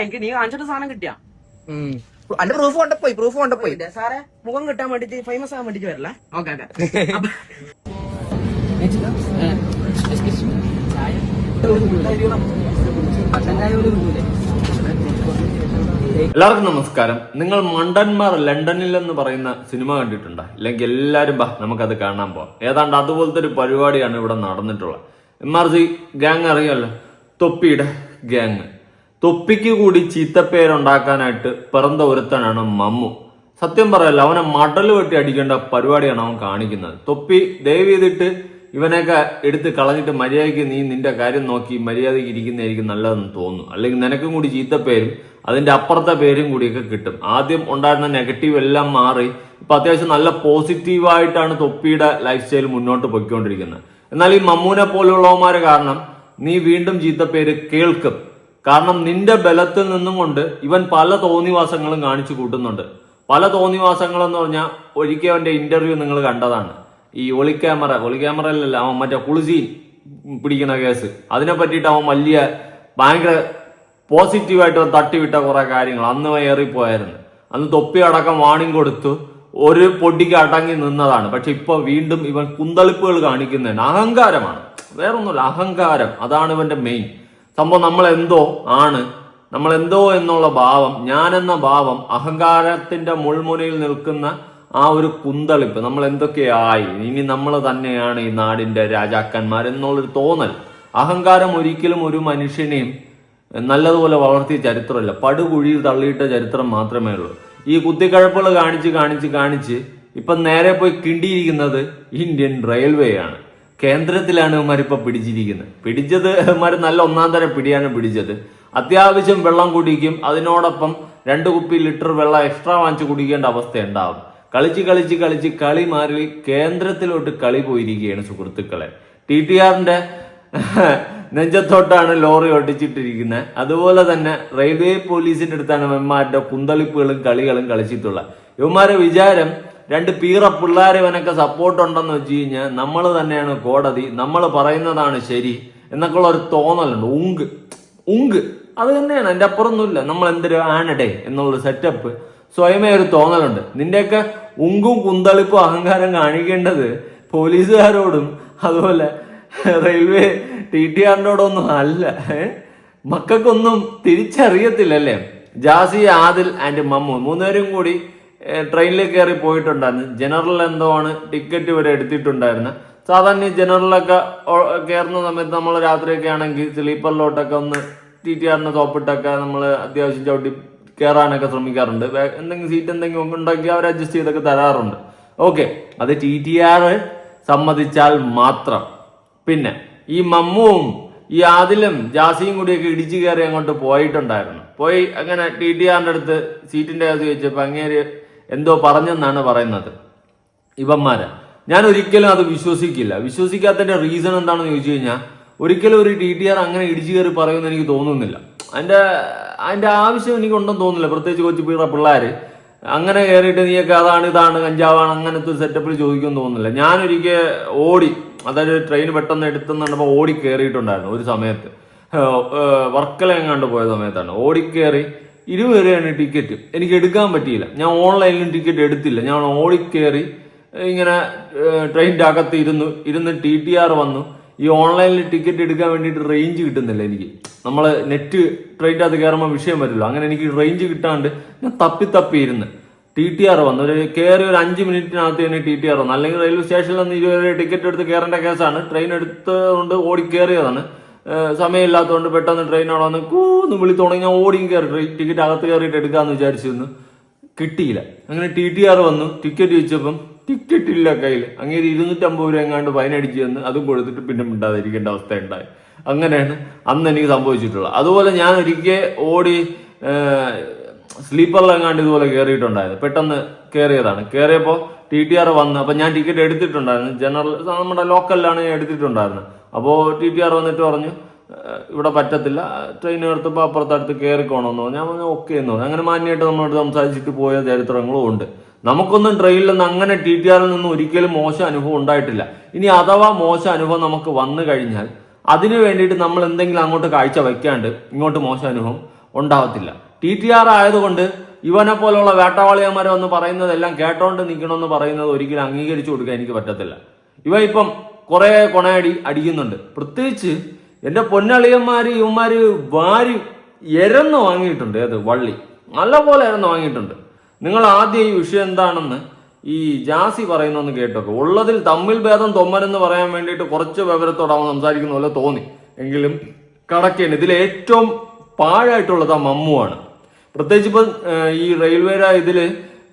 എനിക്ക് നീ കാണിച്ചിട്ട് സാധനം കിട്ടിയാ അന്റെ പ്രൂഫ് കൊണ്ടപ്പോയി സാറേ മുഖം കിട്ടാൻ വേണ്ടിട്ട് ഫേമസ് ആകാൻ വേണ്ടിട്ട് വരില്ല. ഓക്കെ എല്ലാവർക്കും നമസ്കാരം. നിങ്ങൾ മണ്ടന്മാർ ലണ്ടനിൽ എന്ന് പറയുന്ന സിനിമ കണ്ടിട്ടുണ്ടോ? ഇല്ലെങ്കിൽ എല്ലാരും നമുക്കത് കാണാൻ പോവാം. ഏതാണ്ട് അതുപോലത്തെ ഒരു പരിപാടിയാണ് ഇവിടെ നടന്നിട്ടുള്ളത്. MRC ഗ്യാങ് അറിയാമല്ലോ, തൊപ്പിയുടെ ഗ്യാങ്. തൊപ്പിക്ക് കൂടി ചീത്തപ്പേരുണ്ടാക്കാനായിട്ട് പിറന്ന ഒരുത്തനാണ് മമ്മു. സത്യം പറയല്ല, അവനെ മടല് വെട്ടി അടിക്കേണ്ട പരിപാടിയാണ് അവൻ കാണിക്കുന്നത്. തൊപ്പി ദയവ് ചെയ്തിട്ട് ഇവനൊക്കെ എടുത്ത് കളഞ്ഞിട്ട് മര്യാദയ്ക്ക് നീ നിന്റെ കാര്യം നോക്കി മര്യാദയ്ക്ക് ഇരിക്കുന്നതായിരിക്കും നല്ലതെന്ന് തോന്നുന്നു. അല്ലെങ്കിൽ നിനക്കും കൂടി ചീത്തപ്പേരും അതിന്റെ അപ്പുറത്തെ പേരും കൂടിയൊക്കെ കിട്ടും. ആദ്യം ഉണ്ടായിരുന്ന നെഗറ്റീവ് എല്ലാം മാറി ഇപ്പൊ അത്യാവശ്യം നല്ല പോസിറ്റീവായിട്ടാണ് തൊപ്പിയുടെ ലൈഫ് സ്റ്റൈൽ മുന്നോട്ട് പോയിക്കൊണ്ടിരിക്കുന്നത്. എന്നാൽ ഈ മമ്മൂനെ പോലുള്ളവന്മാര് കാരണം നീ വീണ്ടും ചീത്തപ്പേര് കേൾക്കും. കാരണം നിന്റെ ബലത്തിൽ നിന്നും കൊണ്ട് ഇവൻ പല തോന്നിവാസങ്ങളും കാണിച്ചു കൂട്ടുന്നുണ്ട്. പല തോന്നിവാസങ്ങളെന്ന് പറഞ്ഞാൽ ഒരിക്കൽ അവന്റെ ഇന്റർവ്യൂ നിങ്ങൾ കണ്ടതാണ്. ഈ ഒളിക്യാമറയിലല്ല, അവൻ മറ്റേ കുളിസീൻ പിടിക്കുന്ന കേസ്, അതിനെ പറ്റിയിട്ട് അവൻ ഭയങ്കര പോസിറ്റീവായിട്ട് തട്ടിവിട്ട കുറെ കാര്യങ്ങൾ അന്ന് ഏറിപ്പോയായിരുന്നു. അന്ന് തൊപ്പി അടക്കം വാണിംഗ് കൊടുത്തു, ഒരു പൊടിക്ക് അടങ്ങി നിന്നതാണ്. പക്ഷെ ഇപ്പൊ വീണ്ടും ഇവൻ കുന്തളിപ്പുകൾ കാണിക്കുന്നതിന് അഹങ്കാരമാണ്, വേറൊന്നുമില്ല, അഹങ്കാരം. അതാണ് ഇവന്റെ മെയിൻ സംഭവം. നമ്മളെന്തോ എന്നുള്ള ഭാവം, ഞാനെന്ന ഭാവം, അഹങ്കാരത്തിന്റെ മുൾമുനയിൽ നിൽക്കുന്ന ആ ഒരു കുന്തളിപ്പ്, നമ്മൾ എന്തൊക്കെയായി, ഇനി നമ്മൾ തന്നെയാണ് ഈ നാടിന്റെ രാജാക്കന്മാർ എന്നുള്ളൊരു തോന്നൽ. അഹങ്കാരം ഒരിക്കലും ഒരു മനുഷ്യനെയും നല്ലതുപോലെ വളർത്തിയ ചരിത്രമില്ല, പടുകുഴിയിൽ തള്ളിയിട്ട ചരിത്രം മാത്രമേ ഉള്ളൂ. ഈ കുത്തിക്കഴപ്പുകൾ കാണിച്ച് ഇപ്പൊ നേരെ പോയി കിണ്ടിയിരിക്കുന്നത് ഇന്ത്യൻ റെയിൽവേ ആണ്. കേന്ദ്രത്തിലാണ് ഇവന്മാരിപ്പൊ പിടിച്ചത് ഇവന്മാർ നല്ല ഒന്നാം തരം പിടിയാണ് പിടിച്ചത്. അത്യാവശ്യം വെള്ളം കുടിക്കും, അതിനോടൊപ്പം 2 കുപ്പി ലിറ്റർ വെള്ളം എക്സ്ട്രാ വാങ്ങിച്ച് കുടിക്കേണ്ട അവസ്ഥ ഉണ്ടാവും. കളിച്ച് കളി മാറി കേന്ദ്രത്തിലോട്ട് കളി പോയിരിക്കുകയാണ് സുഹൃത്തുക്കളെ. TTRന്റെ നെഞ്ചത്തോട്ടാണ് ലോറി ഒട്ടിച്ചിട്ടിരിക്കുന്നത്. അതുപോലെ തന്നെ റെയിൽവേ പോലീസിന്റെ അടുത്താണ് ഇവന്മാരുടെ കുന്തളിപ്പുകളും കളികളും കളിച്ചിട്ടുള്ളത്. ഇവന്മാരെ വിചാരം 2 പീറ പിള്ളേരെ ഇവനൊക്കെ സപ്പോർട്ട് ഉണ്ടെന്ന് വെച്ച് കഴിഞ്ഞാൽ നമ്മൾ തന്നെയാണ് കോടതി, നമ്മൾ പറയുന്നതാണ് ശരി എന്നൊക്കെയുള്ള ഒരു തോന്നലുണ്ട്. ഉങ്ക് അത് തന്നെയാണ്, എൻ്റെ അപ്പുറമൊന്നുമില്ല. നമ്മൾ എന്തൊരു ആണടേ എന്നുള്ളൊരു സെറ്റപ്പ് സ്വയമേ ഒരു തോന്നലുണ്ട്. നിന്റെയൊക്കെ ഉങ്കും കുന്തളിപ്പും അഹങ്കാരം കാണിക്കേണ്ടത് പോലീസുകാരോടും അതുപോലെ റെയിൽവേ TTRനോടൊന്നും അല്ല. മക്കൾക്കൊന്നും തിരിച്ചറിയത്തില്ലല്ലേ. ജാസി, ആദിൽ ആൻഡ് മമ്മു 3 പേരും കൂടി ട്രെയിനിൽ കയറി പോയിട്ടുണ്ടായിരുന്നു. ജനറൽ എന്തോ ആണ് ടിക്കറ്റ് വരെ എടുത്തിട്ടുണ്ടായിരുന്നു. സാധാരണ ഈ ജനറലൊക്കെ കയറുന്ന സമയത്ത് നമ്മൾ രാത്രിയൊക്കെ ആണെങ്കിൽ സ്ലീപ്പറിലോട്ടൊക്കെ ഒന്ന് TTRന് തോപ്പിട്ടൊക്കെ നമ്മൾ അത്യാവശ്യം ചവിട്ടി കയറാനൊക്കെ ശ്രമിക്കാറുണ്ട്. എന്തെങ്കിലും സീറ്റ് എന്തെങ്കിലും ഉണ്ടാക്കി അവർ അഡ്ജസ്റ്റ് ചെയ്തൊക്കെ തരാറുണ്ട്. ഓക്കെ, അത് TTR സമ്മതിച്ചാൽ മാത്രം. പിന്നെ ഈ മമ്മുവും ഈ ആദിലും ജാസിയും കൂടിയൊക്കെ ഇടിച്ചു കയറി അങ്ങോട്ട് പോയിട്ടുണ്ടായിരുന്നു. പോയി അങ്ങനെ TTRന്റെ അടുത്ത് സീറ്റിന്റെ അത് ചോദിച്ചപ്പോൾ അങ്ങേര് എന്തോ പറഞ്ഞെന്നാണ് പറയുന്നത് ഇവന്മാരെ. ഞാൻ ഒരിക്കലും അത് വിശ്വസിക്കാത്തതിന്റെ റീസൺ എന്താണെന്ന് ചോദിച്ചു കഴിഞ്ഞാൽ, ഒരിക്കലും ഒരു TTR അങ്ങനെ ഇടിച്ചു കയറി പറയുമെന്ന് എനിക്ക് തോന്നുന്നില്ല. അതിന്റെ ആവശ്യം എനിക്കുണ്ടെന്ന് തോന്നുന്നില്ല. പ്രത്യേകിച്ച് കൊച്ചു പിള്ളേര് അങ്ങനെ കയറിയിട്ട് നീയൊക്കെ ഇതാണ് കഞ്ചാവാണ് അങ്ങനത്തെ ഒരു സെറ്റപ്പിൽ ചോദിക്കുമെന്ന് തോന്നുന്നില്ല. ഞാനൊരിക്കൽ ഓടി, അതായത് ട്രെയിൻ പെട്ടെന്ന് എടുത്തുന്നുണ്ടപ്പോൾ ഓടി കയറിയിട്ടുണ്ടായിരുന്നു. ഒരു സമയത്ത് വർക്കല എങ്ങാണ്ട് പോയ സമയത്താണ് ഓടിക്കേറി. 20 രൂപയാണ് ടിക്കറ്റ്, എനിക്ക് എടുക്കാൻ പറ്റിയില്ല. ഞാൻ ഓൺലൈനിലും ടിക്കറ്റ് എടുത്തില്ല. ഞാൻ ഓടിക്കേറി ഇങ്ങനെ ട്രെയിനിന്റെ അകത്ത് ഇരുന്ന് TTR വന്നു. ഈ ഓൺലൈനിൽ ടിക്കറ്റ് എടുക്കാൻ വേണ്ടിയിട്ട് റേഞ്ച് കിട്ടുന്നില്ല എനിക്ക്. നമ്മൾ നെറ്റ് ട്രെയിനിൻ്റെ അത് കയറുമ്പോൾ വിഷയം വരില്ല. അങ്ങനെ എനിക്ക് റേഞ്ച് കിട്ടാണ്ട് ഞാൻ തപ്പി ഇരുന്ന് TTR വന്നു. കയറി ഒരു 5 മിനിറ്റിനകത്ത് തന്നെ TTR വന്നു. അല്ലെങ്കിൽ റെയിൽവേ സ്റ്റേഷനിൽ നിന്ന് 20 രൂപ ടിക്കറ്റ് എടുത്ത് കയറേണ്ട കേസാണ്. ട്രെയിൻ എടുത്തുകൊണ്ട് ഓടിക്കേറിയതാണ്. സമയമില്ലാത്തതുകൊണ്ട് പെട്ടെന്ന് ട്രെയിൻ അവിടെ വന്ന് കൂന്ന് വിളി തുടങ്ങി. ഞാൻ ഓടിയും കയറി ടിക്കറ്റ് അകത്ത് കയറിയിട്ട് എടുക്കാമെന്ന് വിചാരിച്ചിരുന്നു. കിട്ടിയില്ല. അങ്ങനെ TTR വന്നു. ടിക്കറ്റ് ചോദിച്ചപ്പം ടിക്കറ്റ് ഇല്ല കയ്യിൽ. അങ്ങനെ 250 രൂപ എങ്ങാണ്ട് ഫൈൻ അടിച്ചു തന്ന് അതും കൊടുത്തിട്ട് പിന്നെ മിണ്ടാതിരിക്കേണ്ട അവസ്ഥ ഉണ്ടായി. അങ്ങനെയാണ് അന്ന് എനിക്ക് സംഭവിച്ചിട്ടുള്ളത്. അതുപോലെ ഞാൻ ഒരിക്കൽ ഓടി സ്ലീപ്പറിലെങ്ങാണ്ട് ഇതുപോലെ കയറിയിട്ടുണ്ടായിരുന്നു. പെട്ടെന്ന് കയറിയതാണ്. കയറിയപ്പോൾ TTR വന്ന്, അപ്പം ഞാൻ ടിക്കറ്റ് എടുത്തിട്ടുണ്ടായിരുന്നു. ജനറൽ നമ്മുടെ ലോക്കലിലാണ് ഞാൻ എടുത്തിട്ടുണ്ടായിരുന്നത്. അപ്പോൾ TTR വന്നിട്ട് പറഞ്ഞു ഇവിടെ പറ്റത്തില്ല, ട്രെയിൻ എടുത്തപ്പോൾ അപ്പുറത്തടുത്ത് കയറിക്കോണമെന്ന് പറഞ്ഞു. ഞാൻ പറഞ്ഞു ഓക്കെ എന്ന് പറഞ്ഞു. അങ്ങനെ മാന്യമായിട്ട് നമ്മളോട് സംസാരിച്ചിട്ട് പോയ ചരിത്രങ്ങളും ഉണ്ട്. നമുക്കൊന്നും ട്രെയിനിൽ നിന്ന് അങ്ങനെ TTRൽ നിന്നും ഒരിക്കലും മോശം അനുഭവം ഉണ്ടായിട്ടില്ല. ഇനി അഥവാ മോശം അനുഭവം നമുക്ക് വന്നു കഴിഞ്ഞാൽ അതിനു വേണ്ടിയിട്ട് നമ്മൾ എന്തെങ്കിലും അങ്ങോട്ട് കാഴ്ച വയ്ക്കാണ്ട് ഇങ്ങോട്ട് മോശം അനുഭവം ഉണ്ടാവത്തില്ല. TTR ആയതുകൊണ്ട് ഇവനെ പോലുള്ള വേട്ടവാളിയന്മാരെ വന്ന് പറയുന്നതെല്ലാം കേട്ടോണ്ട് നിൽക്കണമെന്ന് പറയുന്നത് ഒരിക്കലും അംഗീകരിച്ചു കൊടുക്കാൻ എനിക്ക് പറ്റത്തില്ല. ഇവ ഇപ്പം കുറെ കൊണയടി അടിക്കുന്നുണ്ട്. പ്രത്യേകിച്ച് എന്റെ പൊന്നളിയന്മാര് ഇവന്മാര് വാരി എരന്ന് വാങ്ങിയിട്ടുണ്ട്. ഏത് വള്ളി നല്ലപോലെ എരന്ന് വാങ്ങിയിട്ടുണ്ട്. നിങ്ങൾ ആദ്യം ഈ വിഷയം എന്താണെന്ന് ഈ ജാസി പറയുന്നൊന്ന് കേട്ടൊക്കെ. ഉള്ളതിൽ തമ്മിൽ ഭേദം തൊമ്മനെന്ന് പറയാൻ വേണ്ടിയിട്ട് കുറച്ച് വിവരത്തോടെ അവൻ സംസാരിക്കുന്ന പോലെ തോന്നി. എങ്കിലും കടക്കേണ് ഇതിൽ ഏറ്റവും പാഴായിട്ടുള്ളത് ആ മമ്മുവാണ്. പ്രത്യേകിച്ച് ഇപ്പം ഈ റെയിൽവേയുടെ ഇതില്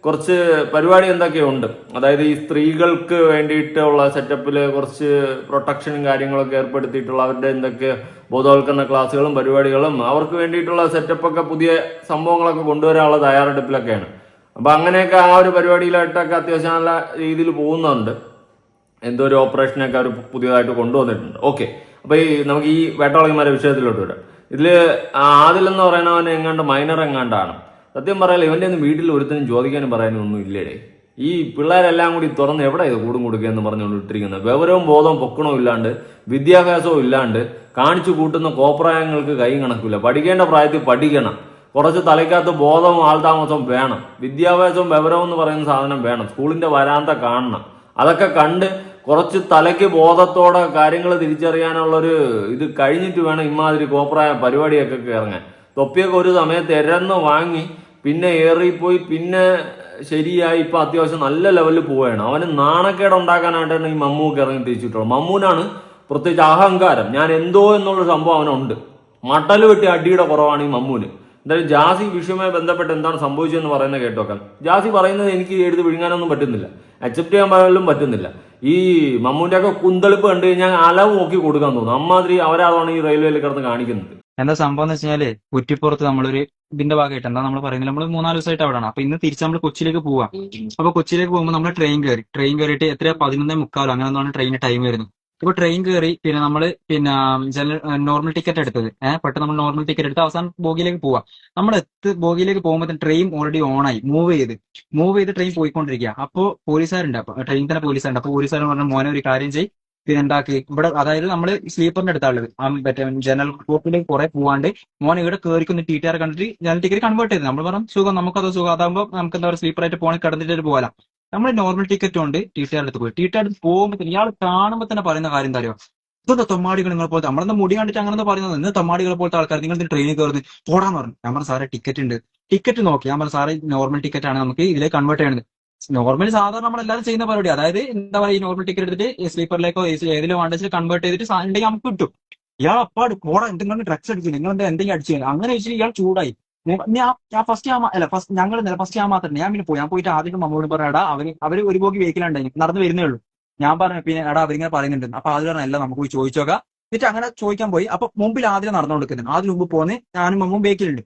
കുറച്ച് പരിപാടി എന്തൊക്കെയുണ്ട്. അതായത് ഈ സ്ത്രീകൾക്ക് വേണ്ടിയിട്ടുള്ള സെറ്റപ്പിൽ കുറച്ച് പ്രൊട്ടക്ഷനും കാര്യങ്ങളൊക്കെ ഏർപ്പെടുത്തിയിട്ടുള്ള അവരുടെ എന്തൊക്കെ ബോധവൽക്കരണ ക്ലാസ്സുകളും പരിപാടികളും അവർക്ക് വേണ്ടിയിട്ടുള്ള സെറ്റപ്പൊക്കെ പുതിയ സംഭവങ്ങളൊക്കെ കൊണ്ടുവരാനുള്ള തയ്യാറെടുപ്പിലൊക്കെയാണ്. അപ്പൊ അങ്ങനെയൊക്കെ ആ ഒരു പരിപാടിയിലായിട്ടൊക്കെ അത്യാവശ്യം നല്ല രീതിയിൽ പോകുന്നുണ്ട്. എന്തോ ഒരു ഓപ്പറേഷനൊക്കെ അവർ പുതിയതായിട്ട് കൊണ്ടുവന്നിട്ടുണ്ട്. ഓക്കെ, അപ്പൊ നമുക്ക് ഈ വേട്ടവാളിമാരുടെ വിഷയത്തിലോട്ട് വിടാം. ഇതില് ആദിൽ എന്ന് പറയുന്നവൻ എങ്ങാണ്ട് മൈനർ എങ്ങാണ്ടാണ്. സത്യം പറയാലോ ഇവന്റെ ഒന്നും വീട്ടിൽ ഒരുത്തനും ചോദിക്കാനും പറയാനും ഒന്നും ഇല്ലേടേ. ഈ പിള്ളേരെല്ലാം കൂടി തുറന്ന് എവിടെ ഇത് കൂടും കൊടുക്കുക എന്ന് പറഞ്ഞുകൊണ്ട് ഇട്ടിരിക്കുന്നത്. വിവരവും ബോധവും പൊക്കണവും ഇല്ലാണ്ട് വിദ്യാഭ്യാസവും ഇല്ലാണ്ട് കാണിച്ചു കൂട്ടുന്ന കോപ്രായങ്ങൾക്ക് കൈ കണക്കില്ല. പഠിക്കേണ്ട പ്രായത്തിൽ പഠിക്കണം. കുറച്ച് തലയ്ക്കകത്ത് ബോധവും ആൾതാമസവും വേണം. വിദ്യാഭ്യാസവും വിവരവും എന്ന് പറയുന്ന സാധനം വേണം. സ്കൂളിന്റെ വരാന്ത കാണണം. അതൊക്കെ കണ്ട് കുറച്ച് തലയ്ക്ക് ബോധത്തോടെ കാര്യങ്ങൾ തിരിച്ചറിയാനുള്ളൊരു ഇത് കഴിഞ്ഞിട്ട് വേണം ഇമാതിരി കോപ്രായ പരിപാടിയൊക്കെ ഇറങ്ങാൻ. തൊപ്പിയൊക്കെ ഒരു സമയത്ത് എരന്ന് വാങ്ങി പിന്നെ ഏറിപ്പോയി പിന്നെ ശരിയായി ഇപ്പൊ അത്യാവശ്യം നല്ല ലെവലിൽ പോവുകയാണ്. അവന് നാണക്കേട് ഉണ്ടാക്കാനായിട്ടാണ് ഈ മമ്മൂക്ക് ഇറങ്ങി തിരിച്ചിട്ടുള്ളത്. മമ്മൂനാണ് പ്രത്യേകിച്ച് അഹങ്കാരം. ഞാൻ എന്തോ എന്നുള്ളൊരു സംഭവം അവനുണ്ട്. മട്ടല് വെട്ടി അടിയുടെ കുറവാണ് ഈ മമ്മൂന്. എന്തായാലും ജാസി വിഷയവുമായി ബന്ധപ്പെട്ട് എന്താണ് സംഭവിച്ചതെന്ന് പറയുന്നത് കേട്ടോക്കാം. ജാസി പറയുന്നത് എനിക്ക് എടുത്ത് വിഴുങ്ങാനൊന്നും പറ്റുന്നില്ല, അക്സെപ്റ്റ് ചെയ്യാൻ പോലും പറ്റുന്നില്ല. ഈ മമ്മൂന്റെ ഒക്കെ കുന്തളിപ്പ് കണ്ടു കഴിഞ്ഞാൽ അലവ് നോക്കി കൊടുക്കാൻ തോന്നും. അമ്മാതിരി അവരാണ് ഈ റെയിൽവേയിൽ കിടന്ന് കാണിക്കുന്നത്. എന്താ സംഭവം എന്ന് വെച്ചാല് കുറ്റിപ്പുറത്ത് നമ്മളൊരു ഇതിന്റെ ഭാഗമായിട്ട് എന്താ നമ്മൾ പറയുന്നത്, നമ്മൾ 3-4 ദിവസമായിട്ട് അവിടെയാണ്. അപ്പൊ ഇന്ന് തിരിച്ച് നമ്മൾ കൊച്ചിയിലേക്ക് പോവാം. അപ്പൊ കൊച്ചിയിലേക്ക് പോകുമ്പോൾ നമ്മൾ ട്രെയിൻ കയറിയിട്ട് എത്ര 11:45 അങ്ങനെ എന്താണ് ട്രെയിൻ ടൈം വരുന്നു. ഇപ്പൊ ട്രെയിൻ കയറി പിന്നെ നമ്മള് നോർമൽ ടിക്കറ്റ് എടുത്തത് പെട്ടെന്ന് നമ്മൾ നോർമൽ ടിക്കറ്റ് എടുത്ത് അവസാനം ബോഗിയിലേക്ക് പോവാം. നമ്മൾ ബോഗിയിലേക്ക് പോകുമ്പോൾ ട്രെയിൻ ഓൾറെഡി ഓണായി മൂവ് ചെയ്ത് ട്രെയിൻ പോയിക്കൊണ്ടിരിക്കുക. അപ്പോൾ പോലീസുകാരുണ്ട്. അപ്പൊ ട്രെയിൻ തന്നെ പോലീസുണ്ട്. അപ്പൊ പോലീസുകാരൻ പറഞ്ഞ മോനെ ഒരു കാര്യം ചെയ്യും, പിന്നെ എന്താക്കി ഇവിടെ അതായത് നമ്മള് സ്ലീപ്പറിന്റെ അടുത്താളുള്ളത് മറ്റേ ജനറൽ കോപ്പിലേക്ക് കുറെ പോവാണ്ട് മോനെ ഇവിടെ കയറിക്കുന്ന TTR കണ്ടിട്ട് ജനറൽ ടിക്കറ്റ് കൺവേർട്ട് ചെയ്ത് നമ്മൾ പറഞ്ഞു സുഖം, നമുക്കത് സുഖം, അതാകുമ്പോൾ നമുക്ക് എന്താ പറയുക സ്ലീപ്പറായിട്ട് പോകണം കിടന്നിട്ട് പോകാം. നമ്മൾ നോർമൽ ടിക്കറ്റ് കൊണ്ട് TTR അടുത്ത് പോയി. TTR അടുത്ത് പോകുമ്പോൾ ഇയാൾ കാണുമ്പോൾ തന്നെ പറയുന്ന കാര്യം എന്താ അറിയോ, ഇതൊക്കെ തൊമ്മാടികൾ നിങ്ങൾ പോലത്തെ നമ്മളെന്താ മുടി കണ്ടിട്ട് അങ്ങനെ പറയുന്നത്, ഇന്ന് തൊമ്മാടികളെ പോലത്തെ ആൾക്കാർ നിങ്ങൾ ട്രെയിനിൽ കയറുന്നത് പോടാന്ന് പറഞ്ഞു. ഞാൻ പറഞ്ഞു സാറേ ടിക്കറ്റ് ഉണ്ട്. ടിക്കറ്റ് നോക്കി ഞാൻ പറഞ്ഞു സാറേ നോർമൽ ടിക്കറ്റ് ആണ്, നമുക്ക് ഇതിലേക്ക് കൺവേർട്ട് ചെയ്യണത്. നോർമലി സാധാരണ നമ്മളെല്ലാവരും ചെയ്യുന്ന പരിപാടി, അതായത് എന്താ പറയുക ഈ നോർമൽ ടിക്കറ്റ് എടുത്തിട്ട് സ്ലീപ്പറിലേക്കോ ഏതിലോ വേണ്ടെങ്കിൽ കൺവേർട്ട് ചെയ്തിട്ട് സാധനം ഉണ്ടെങ്കിൽ നമുക്ക് കിട്ടും. ഇയാൾ അപ്പാട് പോടാ എന്തെങ്കിലും ഡ്രഗ്സ് അടിച്ചു, നിങ്ങൾ എന്തെങ്കിലും അടിച്ചു അങ്ങനെ വെച്ചിട്ട് ഇയാൾ ചൂടായി. ഫസ്റ്റ് ഞാൻ മാത്രമേ ഞാൻ പിന്നെ പോയി. ഞാൻ പോയിട്ട് ആദ്യം മമ്മോട് പറയാടാ അവര് ഒരു പോക്കി വെഹിക്കലുണ്ടായി നടന്നു വരുന്നേ ഉള്ളൂ. ഞാൻ പറഞ്ഞു പിന്നെ എടാ അവരിങ്ങനെ പറയുന്നുണ്ട്. അപ്പൊ അത് പറഞ്ഞല്ല നമുക്ക് പോയി ചോദിച്ചോക്കാം. എന്നിട്ട് അങ്ങനെ ചോദിക്കാൻ പോയി. അപ്പൊ മുമ്പിൽ ആദ്യം നടന്നുകൊടുക്കുന്നത്, ആദ്യം മുമ്പ് പോകുന്നത് ഞാനും മമ്മും വെഹിക്കലുണ്ട്.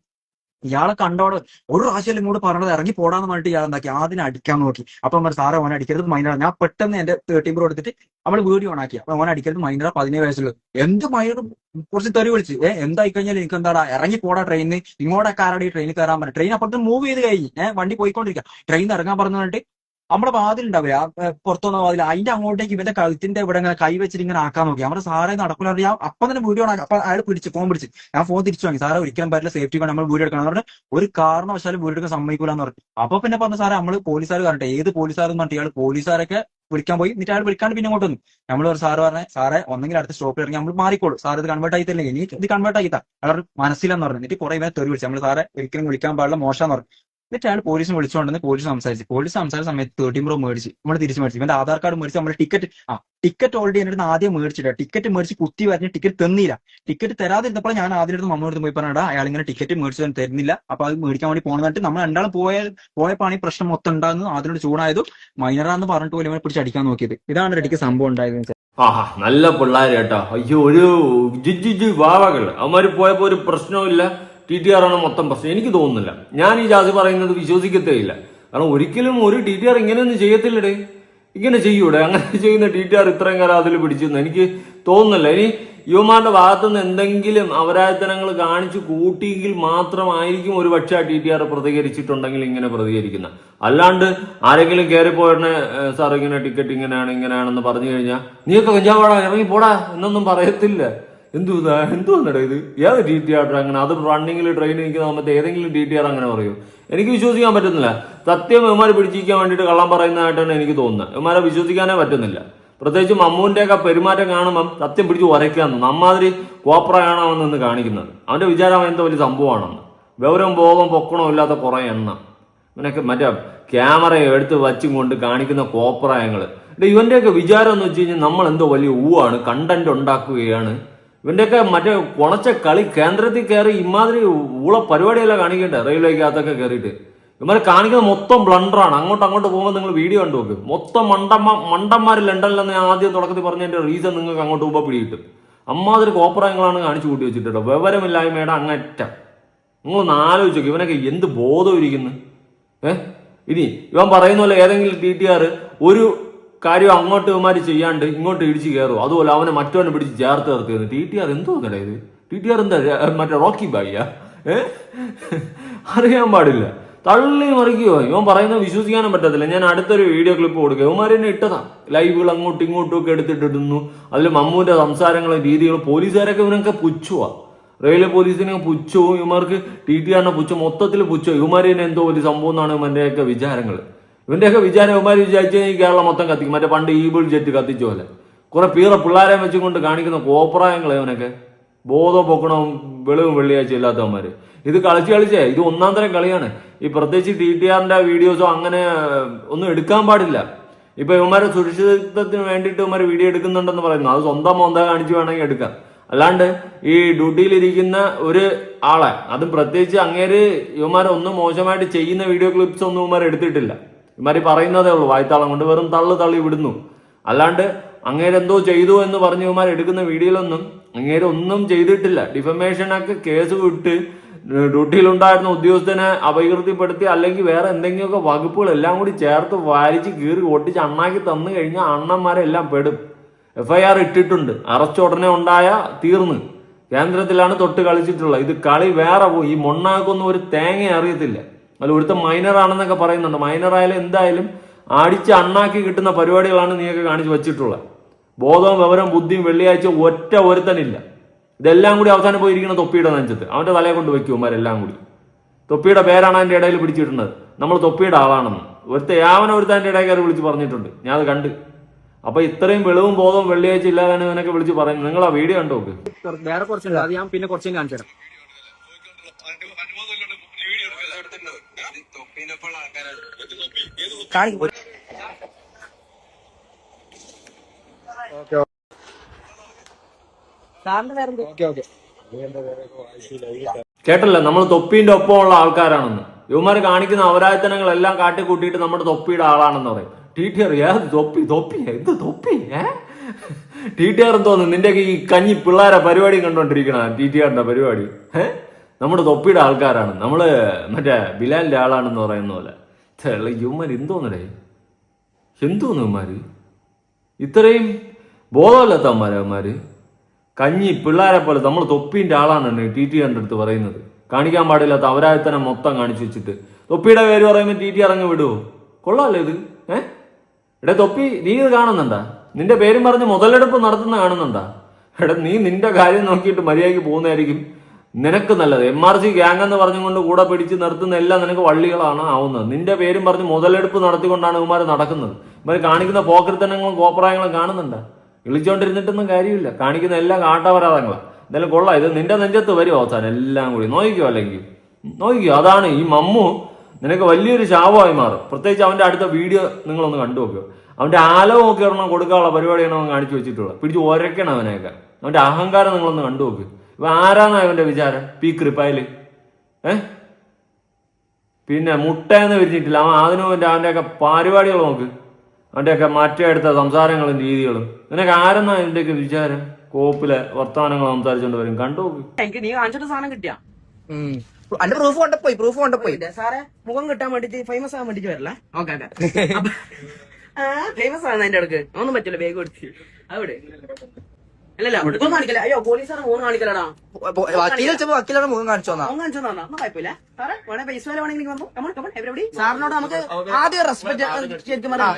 ഇയാളെ കണ്ടോടെ ഒരു പ്രാവശ്യം ഇങ്ങോട്ട് പറഞ്ഞത് ഇറങ്ങി പോടാന്ന് പറഞ്ഞിട്ട് ഇയാൾ എന്താക്കി ആദ്യം അടിക്കാൻ നോക്കി. അപ്പൊ നമ്മൾ സാറെ ഓനെ അടിക്കരുത് മൈനറാണ്. ഞാൻ പെട്ടെന്ന് എന്റെ 13 പ്രോ എടുത്തിട്ട് നമ്മൾ വീഡിയോ ഓൺ ആക്കി. അപ്പൊ ഓനെ അടിക്കരുത് മൈനറ 17 വയസ്സുള്ളൂ. എന്ത് മൈനറും കുറച്ച് തെറി വിളിച്ച് എന്തായി കഴിഞ്ഞാൽ എനിക്ക് എന്താടാ ഇറങ്ങി പോടാ ട്രെയിനിന്, ഇങ്ങോട്ടൊക്കെ ആരുടെ ട്രെയിനിൽ കയറാൻ പറഞ്ഞു. ട്രെയിൻ അപ്പുറത്ത് മൂവ് ചെയ്ത് കഴിഞ്ഞ് വണ്ടി പോയിക്കൊണ്ടിരിക്കുക. ട്രെയിൻ ഇറങ്ങാൻ പറഞ്ഞു പറഞ്ഞിട്ട് നമ്മുടെ വാതിലുണ്ടാവില്ല പുറത്തുനിന്ന വാതിൽ അതിന്റെ അങ്ങോട്ടേക്ക് ഇവന്റെ കഴുത്തിന്റെ ഇവിടെ ഇങ്ങനെ കൈ വെച്ചിട്ട് ഇങ്ങനെ ആക്കാൻ നോക്കി. നമ്മുടെ സാറെ നടക്കില്ല. ഞാൻ അപ്പം തന്നെ വീഡിയോ ഓൺ ആക്കി. അപ്പൊ അയാൾ ഫോൺ പിടിച്ച് ഞാൻ ഫോൺ തിരിച്ചു വാങ്ങി. സാറെ ഒരിക്കലും പറ്റില്ല, സേഫ്റ്റി കൊണ്ട് നമ്മൾ വീഡിയോ എടുക്കണം എന്ന് പറഞ്ഞാൽ ഒരു കാരണവശാലും വീഡിയോ എടുക്കാൻ സമ്മതിക്കൂല എന്ന് പറഞ്ഞു. അപ്പൊ പിന്നെ പറഞ്ഞ സാറേ നമ്മൾ പോലീസുകാർ പറഞ്ഞിട്ട് ഏത് പോലീസുകാരെന്ന് പറഞ്ഞിട്ട് ഇയാൾ പോലീസുകാരൊക്കെ വിളിക്കാൻ പോയി. എന്നിട്ട് അയാൾ വിളിക്കാണ്ട് പിന്നെ അങ്ങോട്ട് വന്നു. നമ്മൾ ഒരു സാറ് പറഞ്ഞ സാറെ ഒന്നെങ്കിൽ അടുത്ത സ്റ്റോപ്പിൽ ഇറങ്ങി നമ്മൾ മാറിക്കോളൂ, സാർ ഇത് കൺവേർട്ട് ആയിട്ടില്ല, ഇനി ഇത് കൺവേർട്ട് ആയിത്താ അയാൾ മനസ്സിലെന്ന് പറഞ്ഞു. എന്നിട്ട് കുറെ ഇവരെ തെറി വിളിച്ചു. നമ്മൾ സാറെ ഒരിക്കലും വിളിക്കാൻ പാടില്ല മോശമെന്ന് പറഞ്ഞു. എന്നിട്ട് അയാൾ പോലീസിനെ വിളിച്ചുകൊണ്ടെന്ന് പോലീസ് സംസാരിച്ച സമയത്ത് 13 പ്രോ മേടിച്ച് നമ്മൾ തിരിച്ച് മേടിച്ചു. ഇവന്റെ ആധാർ കാർഡ് മേടിച്ച് നമ്മൾ ടിക്കറ്റ് ഓൾറെഡി എന്റെ ആദ്യം മേടിച്ചിട്ട് ടിക്കറ്റ് മേടിച്ച് കുത്തി വരഞ്ഞ് ടിക്കറ്റ് തന്നില്ല. ടിക്കറ്റ് തരാതിരുന്നപ്പോൾ ഞാൻ ആദ്യം അടുത്ത് മമ്മൂടുത്ത് പോയി പറഞ്ഞാ അയാൾ ഇങ്ങനെ ടിക്കറ്റ് മേടിച്ചു തരുന്നില്ല. അപ്പൊ അത് മേടിക്കാൻ വേണ്ടി പോകണമെന്നിട്ട് നമ്മൾ രണ്ടാളും പോയപ്പോഴാണ് ഈ പ്രശ്നം മൊത്തം ഉണ്ടാകുന്നത്. അതിനോട് ചൂടായതും മൈനറാന്ന് പറഞ്ഞിട്ട് പോലും ഇവനെ പിടിച്ച് അടിക്കാൻ നോക്കിയത്. ഇതാണ് ഇടയ്ക്ക് സംഭവം ഉണ്ടായത്. ആഹാ നല്ല പിള്ളേർ കേട്ടോ. അയ്യോ ഒരു വാവകൾ അവന്മാര് പോയപ്പോ ഒരു പ്രശ്നവും TTR ആണ് മൊത്തം പ്രശ്നം. എനിക്ക് തോന്നുന്നില്ല, ഞാൻ ഈ ജാസി പറയുന്നത് വിശ്വസിക്കത്തേ ഇല്ല. കാരണം ഒരിക്കലും ഒരു TTR ഇങ്ങനെയൊന്നും ചെയ്യത്തില്ലടേ. ഇങ്ങനെ ചെയ്യൂടെ? അങ്ങനെ ചെയ്യുന്ന TTR ഇത്രയും കാലം അതിൽ പിടിച്ചെന്ന് എനിക്ക് തോന്നുന്നില്ല. ഇനി യുവമാരുടെ ഭാഗത്തുനിന്ന് എന്തെങ്കിലും അപരാധനങ്ങൾ കാണിച്ചു കൂട്ടിയെങ്കിൽ മാത്രമായിരിക്കും ഒരു പക്ഷേ ആ TTR പ്രതികരിച്ചിട്ടുണ്ടെങ്കിൽ ഇങ്ങനെ പ്രതികരിക്കുന്ന. അല്ലാണ്ട് ആരെങ്കിലും കയറിപ്പോയടനെ സാർ ഇങ്ങനെ ടിക്കറ്റ് ഇങ്ങനെയാണെന്ന് പറഞ്ഞു കഴിഞ്ഞാൽ നീയൊക്കെ കഞ്ചാവാടാ ഇറങ്ങി പോടാ എന്നൊന്നും പറയത്തില്ല. എന്തുവന്നടാ ഇത്? ഏത് TTR അങ്ങനെ? അത് റണ്ണിങ്ങിൽ ട്രെയിനിൽ നിൽക്കുന്ന സമയത്ത് ഏതെങ്കിലും TTR അങ്ങനെ പറയൂ? എനിക്ക് വിശ്വസിക്കാൻ പറ്റുന്നില്ല. സത്യം ഇവന്മാരെ പിടിച്ചിരിക്കാൻ വേണ്ടിയിട്ട് കള്ളം പറയുന്നതായിട്ടാണ് എനിക്ക് തോന്നുന്നത്. ഇവന്മാരെ വിശ്വസിക്കാനേ പറ്റുന്നില്ല. പ്രത്യേകിച്ച് മമ്മൂന്റെ ഒക്കെ പെരുമാറ്റം കാണുമ്പം സത്യം പിടിച്ച് ഉരയ്ക്കാന്ന്. നമ്മാതിരി കോപ്രയാണോ അവനെന്ന് കാണിക്കുന്നത്. അവന്റെ വിചാരം എന്തോ വലിയ സംഭവമാണെന്ന്. വിവരം ബോധം പൊക്കണോ ഇല്ലാത്ത കുറെ എണ്ണം ഇവനൊക്കെ മറ്റേ ക്യാമറ എടുത്ത് വച്ചും കൊണ്ട് കാണിക്കുന്ന കോപ്രായങ്ങള്. ഇവന്റെയൊക്കെ വിചാരം എന്ന് വെച്ച് കഴിഞ്ഞാൽ നമ്മൾ എന്തോ വലിയ ഊവാണ്, കണ്ടന്റ് ഉണ്ടാക്കുകയാണ്. ഇവന്റെയൊക്കെ മറ്റേ കുണച്ച കളി കേന്ദ്രത്തിൽ കയറി ഇമാതിരി ഊള പരിപാടിയല്ല കാണിക്കണ്ടേ? റെയിൽവേക്കകത്തൊക്കെ കയറിയിട്ട് ഇവന്മാരെ കാണിക്കുന്നത് മൊത്തം ബ്ലണ്ടറാണ്. അങ്ങോട്ട് പോകുമ്പോൾ നിങ്ങൾ വീഡിയോ കണ്ടു നോക്ക്. മൊത്തം മണ്ടന്മാർ ലണ്ടനിലെന്ന് ഞാൻ ആദ്യം തുടക്കത്തിൽ പറഞ്ഞതിന്റെ റീസൺ നിങ്ങൾക്ക് അങ്ങോട്ട് പോകുമ്പോൾ പിടികിട്ടും. അമ്മാതിരി കോപ്രായങ്ങളാണ് കാണിച്ചു കൂട്ടി വെച്ചിട്ടോ. വിവരമില്ലായ്മയുടെ അങ്ങറ്റം. നിങ്ങളൊന്ന് ആലോചിച്ചു നോക്ക്, ഇവനൊക്കെ എന്ത് ബോധം ഇരിക്കുന്നു. ഇനി ഇവൻ പറയുന്ന പോലെ ഏതെങ്കിലും TTR ഒരു കാര്യം അങ്ങോട്ട് ഇവന്മാര് ചെയ്യാണ്ട് ഇങ്ങോട്ട് ഇടിച്ച് കയറും. അതുപോലെ അവനെ മറ്റവനെ പിടിച്ച് ചേർത്ത് നിർത്തിയത്. TTR എന്തോ ഇത്? TTR എന്താ മറ്റേ റോക്കി ബായിയാ? അറിയാൻ പാടില്ല. തള്ളി മറിക്കുവോ? ഇവൻ പറയുന്നത് വിശ്വസിക്കാനും പറ്റത്തില്ല. ഞാൻ അടുത്തൊരു വീഡിയോ ക്ലിപ്പ് കൊടുക്കുക. ഇവന്മാർ തന്നെ ഇട്ടതാ. ലൈവുകൾ അങ്ങോട്ടും ഇങ്ങോട്ടും ഒക്കെ എടുത്തിട്ടിടുന്നു. അതിൽ മമ്മൂന്റെ സംസാരങ്ങളും രീതികളും. പോലീസുകാരൊക്കെ ഇവനൊക്കെ പുച്ഛുവാ. റെയിൽവേ പോലീസിനെ പുച്ഛവും ഇവന്മാർക്ക് TTRനെ പുച്ഛം, മൊത്തത്തിൽ പുച്ഛം. ഇവന്മാർ തന്നെ എന്തോ വലിയ സംഭവം എന്നാണ് ഇവന്റെയൊക്കെ വിചാരങ്ങൾ. ഇവന്റെയൊക്കെ വിചാരം ഇവന്മാർ വിചാരിച്ചു ഈ കേരളം മൊത്തം കത്തിക്കും. മറ്റേ പണ്ട് ഈബിൾ ജെറ്റ് കത്തിച്ച പോലെ കുറെ പിള്ളേരെ വെച്ചുകൊണ്ട് കാണിക്കുന്ന കോപ്രായങ്ങൾ. ഇവനൊക്കെ ബോധം പൊക്കണവും വെളിവും വെള്ളിയാഴ്ച ഇല്ലാത്തവന്മാര്. ഇത് കളിച്ചേ ഇത് ഒന്നാം തരം കളിയാണ്. ഈ പ്രത്യേകിച്ച് TTRന്റെ വീഡിയോസോ അങ്ങനെ ഒന്നും എടുക്കാൻ പാടില്ല. ഇപ്പൊ ഇവന്മാരെ സുരക്ഷിതത്വത്തിന് വേണ്ടിയിട്ട് ഇവന്മാർ വീഡിയോ എടുക്കുന്നുണ്ടെന്ന് പറയുന്നു. അത് സ്വന്തം മൊന്ത കാണിച്ച് വേണമെങ്കിൽ എടുക്കാം. അല്ലാണ്ട് ഈ ഡ്യൂട്ടിയിലിരിക്കുന്ന ഒരു ആളെ, അതും പ്രത്യേകിച്ച് അങ്ങേര് ഇവന്മാരെ ഒന്നും മോശമായിട്ട് ചെയ്യുന്ന വീഡിയോ ക്ലിപ്സ് ഒന്നും ഇവന്മാർ എടുത്തിട്ടില്ല. ഇവന്മാര് പറയുന്നതേ ഉള്ളൂ വായ്ത്താളം കൊണ്ട്, വെറും തള്ളി വിടുന്നു. അല്ലാണ്ട് അങ്ങേരെന്തോ ചെയ്തു എന്ന് പറഞ്ഞ് ഇവന്മാർ എടുക്കുന്ന വീഡിയോയിലൊന്നും അങ്ങേര് ഒന്നും ചെയ്തിട്ടില്ല. ഡിഫമേഷനൊക്കെ കേസ് വിട്ട് ഡ്യൂട്ടിയിലുണ്ടായിരുന്ന ഉദ്യോഗസ്ഥനെ അപകീർത്തിപ്പെടുത്തി അല്ലെങ്കിൽ വേറെ എന്തെങ്കിലുമൊക്കെ വകുപ്പുകൾ എല്ലാം കൂടി ചേർത്ത് വാരിച്ച് കീറി ഒട്ടിച്ച് അണ്ണാക്കി തന്നു കഴിഞ്ഞാൽ അണ്ണന്മാരെല്ലാം പെടും. FIR ഇട്ടിട്ടുണ്ട്. അറസ്റ്റ് ഉടനെ ഉണ്ടായ തീർന്ന്. കേന്ദ്രത്തിലാണ് തൊട്ട് കളിച്ചിട്ടുള്ളത്. ഇത് കളി വേറെ പോയി. ഈ മൊണ്ണാക്കൊന്നും ഒരു തേങ്ങ അറിയത്തില്ല. അതിൽ ഒരുത്ത മൈനർ ആണെന്നൊക്കെ പറയുന്നുണ്ട്. മൈനർ ആയാലും എന്തായാലും അടിച്ച് അണ്ണാക്കി കിട്ടുന്ന പരിപാടികളാണ് നീയൊക്കെ കാണിച്ചു വെച്ചിട്ടുള്ളത്. ബോധവും വിവരം ബുദ്ധിയും വെള്ളിയാഴ്ച ഒറ്റ ഒരുത്തനില്ല. ഇതെല്ലാം കൂടി അവസാനം പോയിരിക്കുന്ന തൊപ്പിയുടെ നെഞ്ചത്ത് അവന്റെ തലയെ കൊണ്ട് വെക്കുമാരെല്ലാം കൂടി. തൊപ്പിയുടെ പേരാണ് അതിന്റെ ഇടയിൽ പിടിച്ചിട്ടുള്ളത്. നമ്മൾ തൊപ്പിയുടെ ആളാണെന്ന് ഒരുത്തൻ്റെ ഇടയിൽ കയറി വിളിച്ച് പറഞ്ഞിട്ടുണ്ട്. ഞാൻ അത് കണ്ട്. അപ്പൊ ഇത്രയും വെളിവും ബോധവും വെള്ളിയാഴ്ച ഇല്ലാതാണ് ഇവനൊക്കെ വിളിച്ച് പറയുന്നത്. നിങ്ങൾ ആ വീഡിയോ കണ്ടു നോക്ക്. വേറെ കുറച്ചുണ്ട്, അത് ഞാൻ പിന്നെ കുറച്ചും കാണിച്ചു തരാം. കേട്ടല്ലോ, നമ്മൾ തൊപ്പീന്റെ ഒപ്പമുള്ള ആൾക്കാരാണെന്ന്. ഇവന്മാര് കാണിക്കുന്ന അപരാധനങ്ങളെല്ലാം കാട്ടിക്കൂട്ടിയിട്ട് നമ്മുടെ തൊപ്പിയുടെ ആളാണെന്ന് പറയും. TTR ഏത് തൊപ്പി എന്ത് തൊപ്പി? TTR തോന്നുന്നു നിന്റെ ഈ കഞ്ഞി പിള്ളേരെ പരിപാടി കണ്ടോണ്ടിരിക്കണ TTRന്റെ പരിപാടി. നമ്മുടെ തൊപ്പിയുടെ ആൾക്കാരാണ്. നമ്മള് മറ്റേ ബിലാലിന്റെ ആളാണെന്ന് പറയുന്ന പോലെ. ഇവന്മാര് എന്തോന്നടേ, എന്തോന്നു ഇവന്മാര്? ഇത്രയും ബോധമില്ലാത്തവന്മാര്. കഞ്ഞി പിള്ളേരെ പോലെ നമ്മൾ തൊപ്പീന്റെ ആളാണെന്ന് TTRന്റെ അടുത്ത് പറയുന്നത്. കാണിക്കാൻ പാടില്ലാത്ത അവരായത്തന്നെ മൊത്തം കാണിച്ചു വെച്ചിട്ട് തൊപ്പിയുടെ പേര് പറയുമ്പോൾ TTR അങ്ങ് വിടുവോ? കൊള്ളാല്ലേ ഇത്? എടാ തൊപ്പി, നീ ഇത് കാണുന്നുണ്ടാ? നിന്റെ പേരും പറഞ്ഞ് മുതലെടുപ്പ് നടത്തുന്ന കാണുന്നുണ്ടാ? എടാ നീ നിന്റെ കാര്യം നോക്കിയിട്ട് മര്യാദയ്ക്ക് പോകുന്നതായിരിക്കും നിനക്ക് നല്ലത്. MRC ഗ്യാങ് എന്ന് പറഞ്ഞുകൊണ്ട് കൂടെ പിടിച്ച് നിർത്തുന്ന എല്ലാം നിനക്ക് വള്ളികളാണ് ആവുന്നത്. നിന്റെ പേരും പറഞ്ഞ് മുതലെടുപ്പ് നടത്തിക്കൊണ്ടാണ് ഇവന്മാർ നടക്കുന്നത്. ഇവർ കാണിക്കുന്ന പോക്കൃത്തനങ്ങളും കോപ്രായങ്ങളും കാണുന്നുണ്ടാ? വിളിച്ചോണ്ടിരുന്നിട്ടൊന്നും കാര്യമില്ല. കാണിക്കുന്ന എല്ലാം കാട്ടവരാതങ്ങളാണ്. എന്തായാലും കൊള്ളാം. ഇത് നിന്റെ നെഞ്ചത്ത് വരും അവസാനം എല്ലാം കൂടി. നോക്കിക്കോ, അല്ലെങ്കിൽ നോക്കിക്കോ. അതാണ് ഈ മമ്മു നിനക്ക് വലിയൊരു ശാപമായി മാറും. പ്രത്യേകിച്ച് അവന്റെ അടുത്ത വീഡിയോ നിങ്ങളൊന്ന് കണ്ടു നോക്കുക. അവന്റെ ആലവും ഒക്കെ ഒരെണ്ണം കൊടുക്കാനുള്ള പരിപാടിയാണ് അവൻ കാണിച്ചു വെച്ചിട്ടുള്ളത്. പിടിച്ച് ഒരക്കണം അവനെയൊക്കെ. അവന്റെ അഹങ്കാരം നിങ്ങളൊന്ന് കണ്ടു നോക്ക്. ഇവ ആരാന്നാ അവന്റെ വിചാരം? പി കൃപായില് പിന്നെ മുട്ടയെന്ന് വിരിഞ്ഞിട്ടില്ല അവൻ. അതിനു അവന്റെയൊക്കെ പരിപാടികൾ നോക്ക്. അവന്റെയൊക്കെ മറ്റേ അടുത്ത സംസാരങ്ങളും രീതികളും. നിനക്ക് ആരെന്നാ ഇതിന്റെയൊക്കെ വിചാരം? കോപ്പിലെ വർത്തമാനങ്ങൾ സംസാരിച്ചോണ്ട് വരും. കണ്ടു നോക്ക്. എനിക്ക് നീ കാണിച്ചിട്ട് സാധനം കിട്ടിയാ അന്റെ പ്രൂഫ് കൊണ്ടുപോയി. സാറേ മുഖം കിട്ടാൻ വേണ്ടിട്ട് ഫേമസ് ആകാൻ വേണ്ടിട്ട് വരല്ല. ഓക്കെ ഫേമസ് ആണ് അതിന്റെ അടുക്ക് ഒന്നും പറ്റില്ല. വേഗം കൊടുത്ത് അവിടെ അല്ലല്ല മുഖം കാണിക്കല. അയ്യോ പോലീസുകാർ മുഖം കാണിക്കലടാ. വക്കീൽ വെച്ചപ്പോ വക്കീലാണ് മുഖം കാണിച്ചോന്നാ. മുഖം കാണിച്ചു തന്നാ ഒന്നും കുഴപ്പമില്ല സാറേ. വേണേ പൈസ വില വേണമെങ്കിൽ വന്നു. Come on come on everybody. സാറിനോട് നമുക്ക് ആദ്യം റെസ്പെക്ട് ശരിക്കും നമ്മളൊരു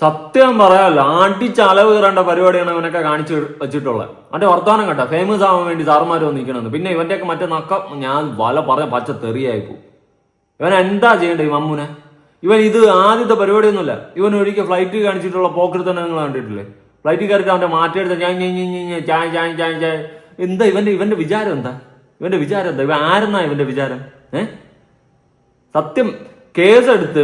സത്യം പറയാല്ല, ആട്ടിച്ചലവ് കയറേണ്ട പരിപാടിയാണ് ഇവനൊക്കെ കാണിച്ചു വെച്ചിട്ടുള്ളത്. അവന്റെ വർത്തമാനം കേട്ടോ, ഫേമസ് ആവാൻ വേണ്ടി സാറുമാര് വന്നിരിക്കണമെന്ന്. പിന്നെ ഇവന്റെയൊക്കെ മറ്റേ നക്ക ഞാൻ പറയാൻ പച്ച തെറിയായിപ്പോ. ഇവൻ എന്താ ചെയ്യണ്ടേ ഈ മമ്മൂനെ? ഇവൻ ഇത് ആദ്യത്തെ പരിപാടിയൊന്നുമില്ല. ഇവൻ ഒരിക്കൽ ഫ്ലൈറ്റ് കാണിച്ചിട്ടുള്ള പോക്കർ തന്നെ നിങ്ങൾ കണ്ടിട്ടില്ലേ? ഫ്ലൈറ്റിൽ കയറിയിട്ട് അവന്റെ മാറ്റിയെടുത്ത ചായ എന്താ ഇവന്റെ വിചാരം എന്താ? ഇവന്റെ വിചാരം എന്താ? ഇവൻ ആരെന്നാ ഇവന്റെ വിചാരം? സത്യം കേസെടുത്ത്